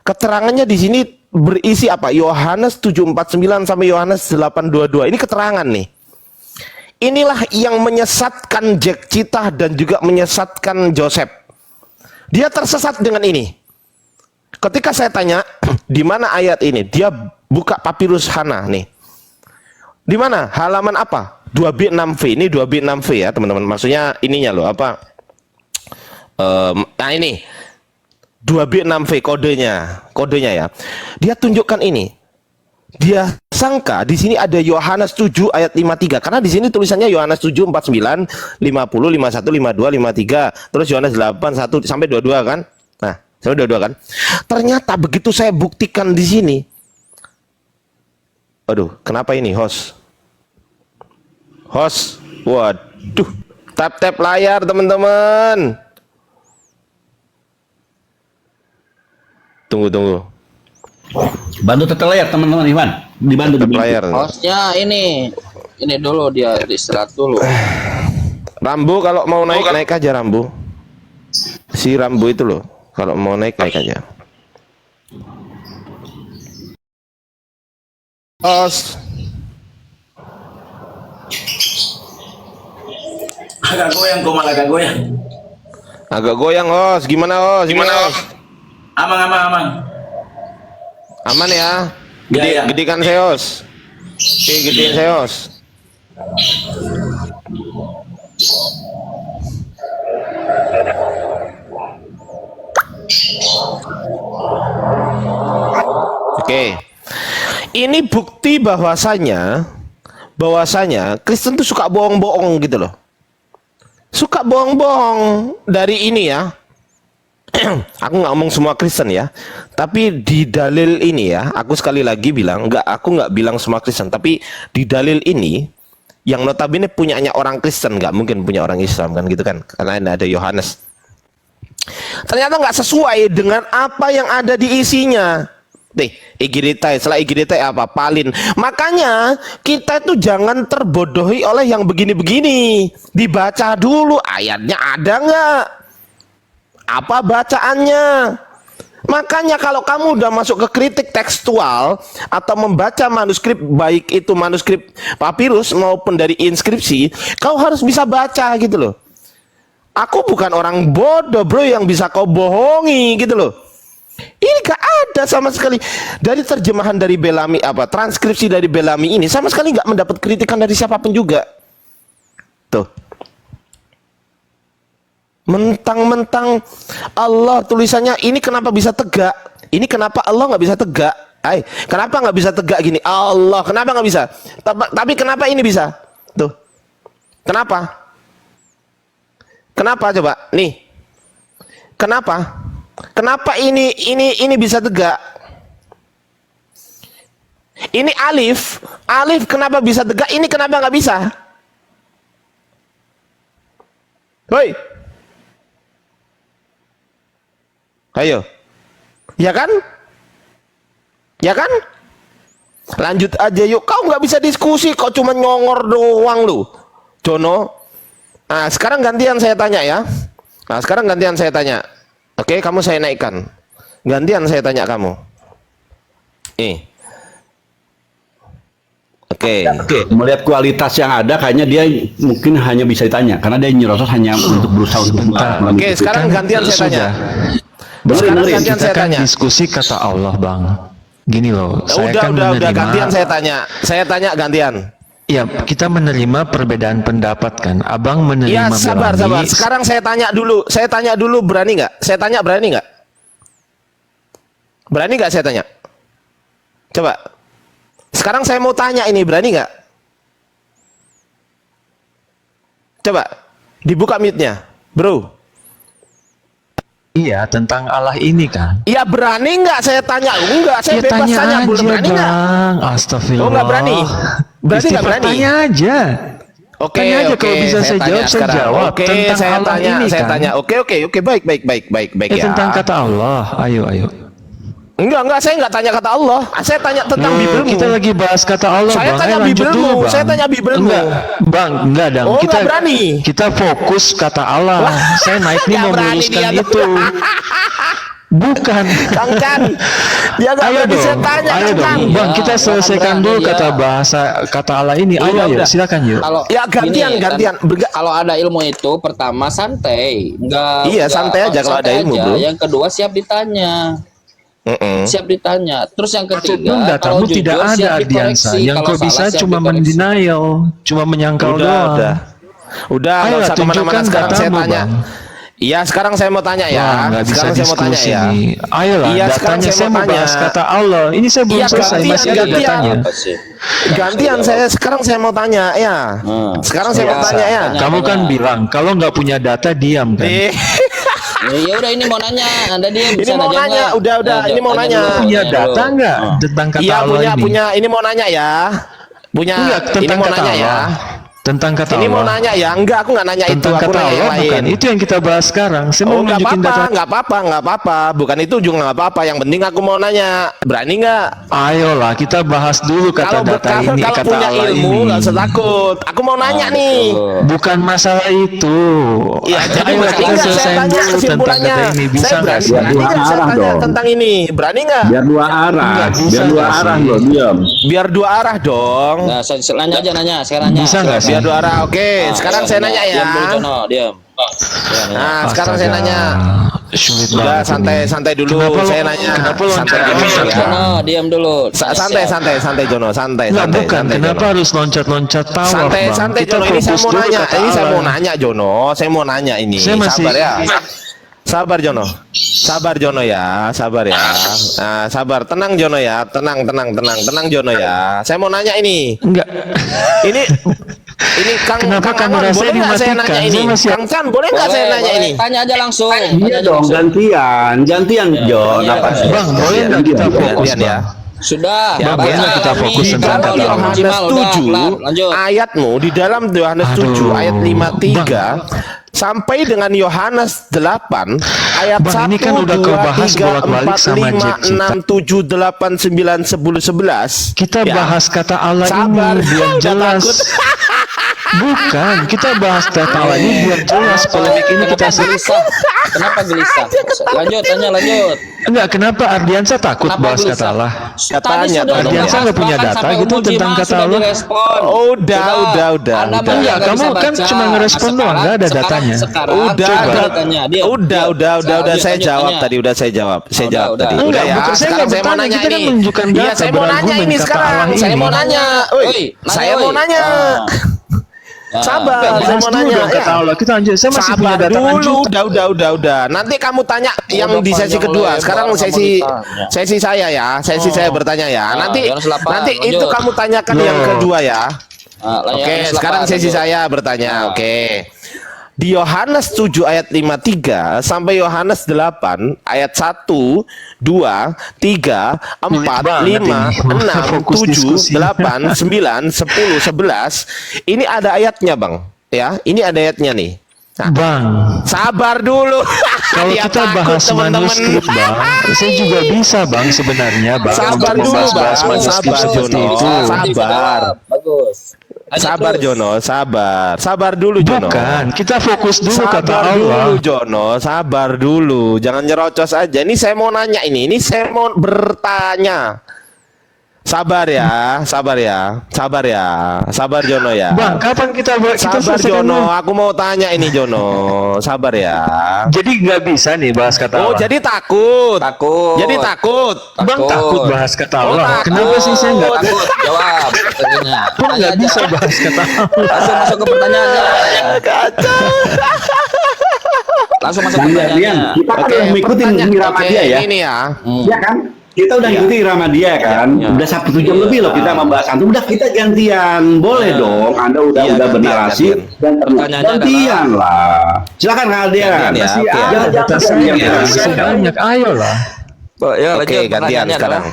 Keterangannya di sini berisi apa? Yohanes 7:49 sampai Yohanes 8:22. Ini keterangan nih. Inilah yang menyesatkan Jack Citah dan juga menyesatkan Joseph. Dia tersesat dengan ini. Ketika saya tanya, di mana ayat ini? Dia buka papirus Hana nih. Di mana? Halaman apa? 2B6V. Ini 2B6V ya, teman-teman. Maksudnya ininya loh, apa? Nah ini. 2B6V kodenya ya. Dia tunjukkan ini. Dia sangka di sini ada Yohanes 7 ayat 53 karena di sini tulisannya Yohanes 7 49 50 51 52 53 terus Yohanes 8 1 sampai 22 kan. Nah, sampai 22 kan. Ternyata begitu saya buktikan di sini. Aduh, kenapa ini host? Waduh, tap layar teman-teman. Tunggu. Bantu tetel layar teman-teman Iwan. Dibantu di layar. Hostnya ini dulu dia istirahat dulu. Rambo kalau mau naik aja Rambo. Si Rambo itu loh. Kalau mau naik aja. Os. Agak goyang, Komal agak goyang. Agak goyang, Os. Gimana, Os? Gimana, Os? Aman. Aman ya? Ya. Gedekan saya, Os. Oke, gedein saya, Os. Oke. Ini bukti bahwasanya Kristen tuh suka bohong-bohong gitu loh. Suka bohong-bohong dari ini ya. Aku nggak ngomong semua Kristen ya, tapi di dalil ini ya, aku sekali lagi bilang, aku nggak bilang semua Kristen, tapi di dalil ini yang notabene punyanya orang Kristen, nggak mungkin punya orang Islam kan gitu kan, karena ini ada Yohanes. Ternyata nggak sesuai dengan apa yang ada di isinya. Nih, Igiritai, setelah Igiritai apa? Palin. Makanya kita itu jangan terbodohi oleh yang begini-begini. Dibaca dulu ayatnya ada nggak? Apa bacaannya? Makanya kalau kamu udah masuk ke kritik tekstual atau membaca manuskrip, baik itu manuskrip papirus maupun dari inskripsi, kau harus bisa baca gitu loh. Aku bukan orang bodoh bro yang bisa kau bohongi gitu loh. Ini gak ada sama sekali dari terjemahan dari Bellamy, transkripsi dari Bellamy ini sama sekali gak mendapat kritikan dari siapapun juga. Tuh. Mentang-mentang Allah tulisannya ini kenapa bisa tegak? Ini kenapa Allah nggak bisa tegak? Kenapa nggak bisa tegak gini? Allah kenapa nggak bisa? Tapi kenapa ini bisa? Tuh, kenapa? Kenapa coba? Nih, kenapa? Kenapa ini bisa tegak? Ini alif kenapa bisa tegak? Ini kenapa nggak bisa? Hoi. Ayo, ya kan? Ya kan? Lanjut aja yuk. Kau nggak bisa diskusi, kau cuma nyongor doang lu, Jono. Nah, sekarang gantian saya tanya ya. Oke, kamu saya naikkan. Gantian saya tanya kamu. Oke. Melihat kualitas yang ada, kayaknya dia mungkin hanya bisa ditanya, karena dia nyerosot hanya untuk berusaha untuk Oke, sekarang gantian saya tanya. Sekarang gantian saya tanya. Diskusi kata Allah, Bang. Gini loh, Udah, gantian saya tanya. Saya tanya gantian. Ya, kita menerima perbedaan pendapat kan. Abang menerima Ya, sabar. Sekarang saya tanya dulu. Berani nggak? Berani nggak saya tanya? Coba. Sekarang saya mau tanya ini, berani nggak? Coba. Dibuka mute-nya, bro. Iya, tentang Allah ini kan. Iya, berani nggak saya tanya? Enggak, saya Ya, bebas tanya tanya. aja, Berani nggak? Bang. Astagfirullah. Oh, nggak berani? Berarti nggak berani? Tanya aja. Oke, Tanya aja, kalau bisa saya jawab, saya sekarang. jawab. Oke, Tentang saya Allah tanya, ini saya kan. tanya. Oke, baik Ya, tentang kata Allah. Ayo. Enggak, saya nggak tanya kata Allah. Saya tanya tentang Bibelmu. Kita lagi bahas kata Allah, Saya Bang. tanya Ayo, lanjut Bibelmu. dulu, Bang. Saya tanya Bibelmu. Enggak, Dang. Oh, kita nggak berani. Kita fokus kata Allah. Saya naik nih Nggak mau berani meluruskan dia. itu. Bukan. Kang Chan, dia nggak Ayo berani dong, saya tanya, ayo Kang dong, Chan. Bang. Kita selesaikan dulu kata Allah ini. Ayo, silakan yuk. Kalau Ya, gantian. Kalau ada ilmu itu pertama santai, Iya, santai aja kalau ada ilmu, bro. Yang kedua siap ditanya. Siap ditanya. Terus yang ketiga, Maksudmu datamu kalau tidak jujur, ada siap Ardiansa. dikoreksi. Yang Kalau kau salah, bisa siap cuma dikoreksi. mendenial, cuma menyangkal doang. Udah, nggak Ayolah, usah kemana-mana. tunjukkan Sekarang saya datamu, tanya. Bang. Iya, sekarang saya mau tanya ya. Wah, nggak bisa Sekarang saya mau tanya diskusi ya. nih. Ayolah, Iya, sekarang datanya saya mau tanya. bahas kata Allah. Ini saya belum Iya, selesai, masih ada gantian. datanya. Gantian sekarang saya mau tanya ya. Sekarang saya mau tanya ya. Kamu kan bilang kalau nggak punya data diam kan. Ya udah ini mau nanya, Anda dia Ini bisa mau aja nanya, nggak? udah, ini mau nanya. Punya data nggak tentang kata Iya, Allah ini? punya. Ini mau nanya ya. Enggak, Ini tentang mau kata nanya ya. Allah. Tentang kata Ini mau Allah. nanya ya? Enggak, aku nggak nanya itu. Tentang Aku kata nanya yang Allah bukan. lain. Itu yang kita bahas sekarang. Saya mau Oh, nggak nunjukin apa-apa, data. nggak apa-apa. Bukan itu juga nggak apa-apa. Yang penting aku mau nanya, berani nggak? Ayolah kita bahas dulu kata data ini, kalau kata punya Allah ilmu ini. nggak usah takut. Aku mau nanya nih. Bukan masalah itu. Ya, jadi Ayolah berani kita nggak saya selesaiin tanya dulu tentang kesimpulannya? kata ini. Bisa Saya nggak berani, sih? berani nggak saya Arah tanya dong. tentang ini? Berani nggak? Biar dua arah. Nggak bisa Biar dua nggak arah sih? loh, diam. Biar dua arah dong. Nah, nanya aja nanya, sekarang nanya. Bisa nggak sih? Biar dua arah. Oke, sekarang saya nanya ya. Diam dulu Jono, diam. Nah, sekarang saya Astaga, nanya. Sulit Udah banget ini. santai dulu. Kenapa Saya lo- nanya. kenapa lo Santai loncat dulu loncat ya. Jono, diam dulu. Santai Jono, santai. Nggak, santai, bukan. santai, Kenapa Jono. harus loncat-loncat tawaf, Santai Bang? santai Kita Jono, ini saya fokus mau dulu nanya. kata Ini saya Allah. mau nanya Jono. Saya mau nanya ini. Saya masih- Sabar ya. Sabar Jono. Sabar Jono ya. Sabar ya. Nah, sabar. Tenang Jono ya. Tenang Jono ya. Saya mau nanya ini. Enggak. Ini Kang Kenapa Kang kamera Angon, saya boleh nggak saya dimatikan? nanya ini? Saya masih- Kang Chan, boleh nggak saya nanya ini? Tanya aja langsung. Tanya Iya aja dong, langsung. gantian Jon. Iya, Apa sih? Bang, boleh nggak kita Gantian. fokus, Gantian ya. Bang? Sudah. Ya, baca boleh kita kami. fokus tentang Kalau kata Allah. Yohanes Yohanes Jimal, udah, 7 kelar. Lanjut. ayatmu di dalam Yohanes 7 Aduh, ayat 53 sampai dengan Yohanes 8 ayat Bang, 1 ini kan udah 2 kebahas 3 bolak-balik 4 sama 5 Jack 6 7 8 9 10 11. Kita Ya. bahas kata Allah Sabar, ini biar udah jelas. takut. Bukan, kita bahas kata Allah ini biar jelas. Polemik ini kita gelisah. Kenapa gelisah? Lanjut, tanya lanjut. Enggak, kenapa Ardiansa takut Kenapa bahas gelisah? kata Allah? Katanya sudah tadi. Ardiansa nggak punya bahkan data sampai gitu Ummu tentang Jima kata sudah Allah? direspon. Udah. Anda Udah. mah Enggak, nggak kamu bisa kan baca. cuma ngerespon doang, nggak ada Sekarang- datanya. Sekarang, Udah, coba udah. tanya. Diam, Udah diam. saya Lanjut, jawab tanya. tadi, udah saya jawab. Saya Udah, jawab udah. tadi. Enggak, Udah ya. bukan, saya Sekarang nggak saya mau bertanya, nanya kita kan ini. menunjukkan Iya, data, saya mau nanya berargumen ini kata sekarang. Allah Saya ini. mau nanya. Oi, Saya oi. mau nanya. Sabar, saya Bahas mau dulu nanya. dong kata Ya. Allah. Kita lanjut. Saya masih punya Sabar data dulu, lanjutan. udah. Nanti kamu tanya yang Udah di sesi panjang kedua. lebar Sekarang sama ditanya. sesi saya ya, sesi saya bertanya ya. Nanti Yohanes 8, nanti lanjut. itu kamu tanyakan Loh. yang kedua ya. Oke, Oke, sekarang sesi saya bertanya. Oke. Di Yohanes 7 ayat 53 sampai Yohanes 8 ayat 1, 2, 3, 4, banget 5, ini. 6, Fokus 7, diskusi. 8, 9, 10, 11. Ini ada ayatnya, Bang. Ya, ini ada ayatnya nih. Nah, Bang, sabar dulu. kalau Ya, kita takut, bahas teman-teman. manuskrip, Bang, saya juga bisa, Bang, sebenarnya, Bang, Sabar untuk dulu, membahas Bang. manuskrip Sabar, seperti Jono. itu. Sabar. Bagus. Lanjut Sabar terus. Jono, sabar. Sabar dulu Jono. Bukan, kita fokus dulu kata Sabar Allah. dulu Jono, sabar dulu. Jangan nyerocos aja. Ini saya mau nanya ini saya mau bertanya. Sabar ya, sabar ya, sabar ya, sabar Jono ya. Bang, kapan kita Sabar selesaikan Jono, dulu? aku mau tanya ini Jono. Sabar ya. Jadi nggak bisa nih bahas kata Oh, Allah. jadi takut. Takut. Jadi takut. Bang takut bahas kata Allah. takut. Kenapa sih saya nggak Takut. Jawab. Pertanyaannya. Bang Tanya nggak aja. bisa bahas kata Allah? Langsung masuk ke pertanyaannya. Langsung masuk ke Rian, pertanyaannya. kita kan udah mengikuti irama dia ya. Ini ya. Ya kan? Kita udah ngikuti irama dia kan. Udah 1 jam lebih loh kita membahas antum. Udah kita gantian. Boleh dong. Anda udah Iya, gantian, bernarasi dan Pertanyaannya gantian lah. Silakan Kak Aldian. Gantian ya, Masih oke. ada Data saya masih banyak. Ayolah. Ya, Oke, gantian sekarang.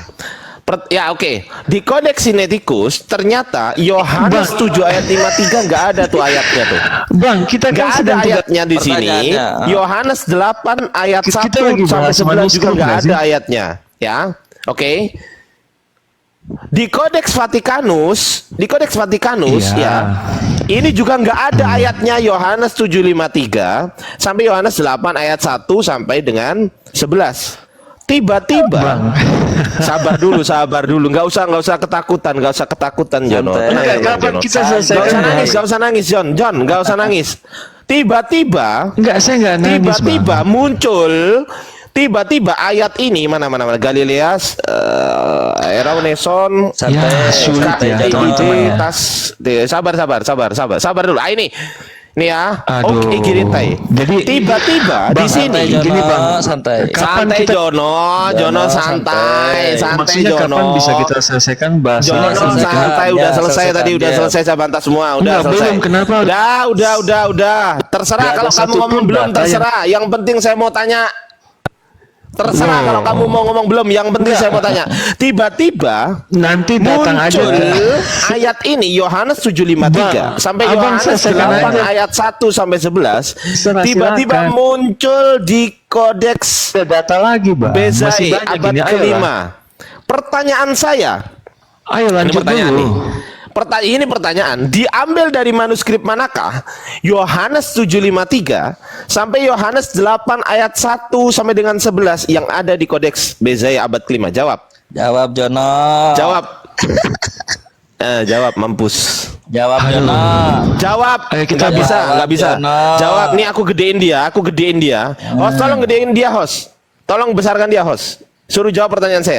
Ya oke, di Kodeks Sinaiticus ternyata Yohanes 7 ayat 53 nggak ada tuh ayatnya tuh. Bang, kita Nggak kan ada sedang tugas. ayatnya di sini. Pertanyaannya. Yohanes 8 ayat Kita 1 lagi sampai bahas 11 juga manuskrip nggak nggak ada sih? ayatnya, ya. Oke. Di Kodeks Vatikanus Iya. ya. Ini juga nggak ada ayatnya Yohanes 7:53 sampai Yohanes 8 ayat 1 sampai dengan 11. Tiba-tiba sabar dulu, nggak usah ketakutan Jono. Santai. Tenang, Enggak, Jono, kapan Jono. kita Nggak selesaikan usah nangis, bahas? nggak usah nangis, John, nggak usah nangis. Tiba-tiba Enggak, saya nggak nangis, tiba-tiba Bang. muncul ayat ini mana Galileas Eraoneson Ya, sulit ya, teman-teman ya. sabar dulu. Ini ya. Aduh. Oke, Giritai. Jadi, tiba-tiba di Bang, sini gini, Bang. santai. Kapan santai kita- Jono santai Maksudnya Jono. kapan bisa kita selesaikan bahas Jono ini? santai, udah Ya, selesai tadi, udah selesaikan, selesai saya bantah semua, udah Enggak, selesai. belum, kenapa? Udah. Terserah Nggak ada kalau kamu satupun ngomong belum, data yang- terserah. Yang penting saya mau tanya. Terserah kalau kamu mau ngomong belum. Yang penting saya mau tanya. Tiba-tiba Nanti datang aja. muncul ayat ini Yohanes 7:53 sampai Abang Yohanes selesaikan 8 aja. ayat 1 sampai 11. Silakan. Tiba-tiba muncul di kodeks Ada data lagi, Bang. Masih Bezai banyak abad ini. Ayolah. kelima. Pertanyaan saya, Ayo ini lanjut pertanyaan dulu. nih. Ini pertanyaan, diambil dari manuskrip manakah? Yohanes 7:53 sampai Yohanes 8 ayat 1 sampai dengan 11 yang ada di kodeks Bezai abad kelima. Jawab. Jawab Jono. Jawab. Jawab mampus. Jawab Jono. Jawab. Ayo kita Nggak bisa, nggak bisa. Jono. Jawab. Nih aku gedein dia. Host, tolong gedein dia, host. Tolong besarkan dia, host. Suruh jawab pertanyaan saya.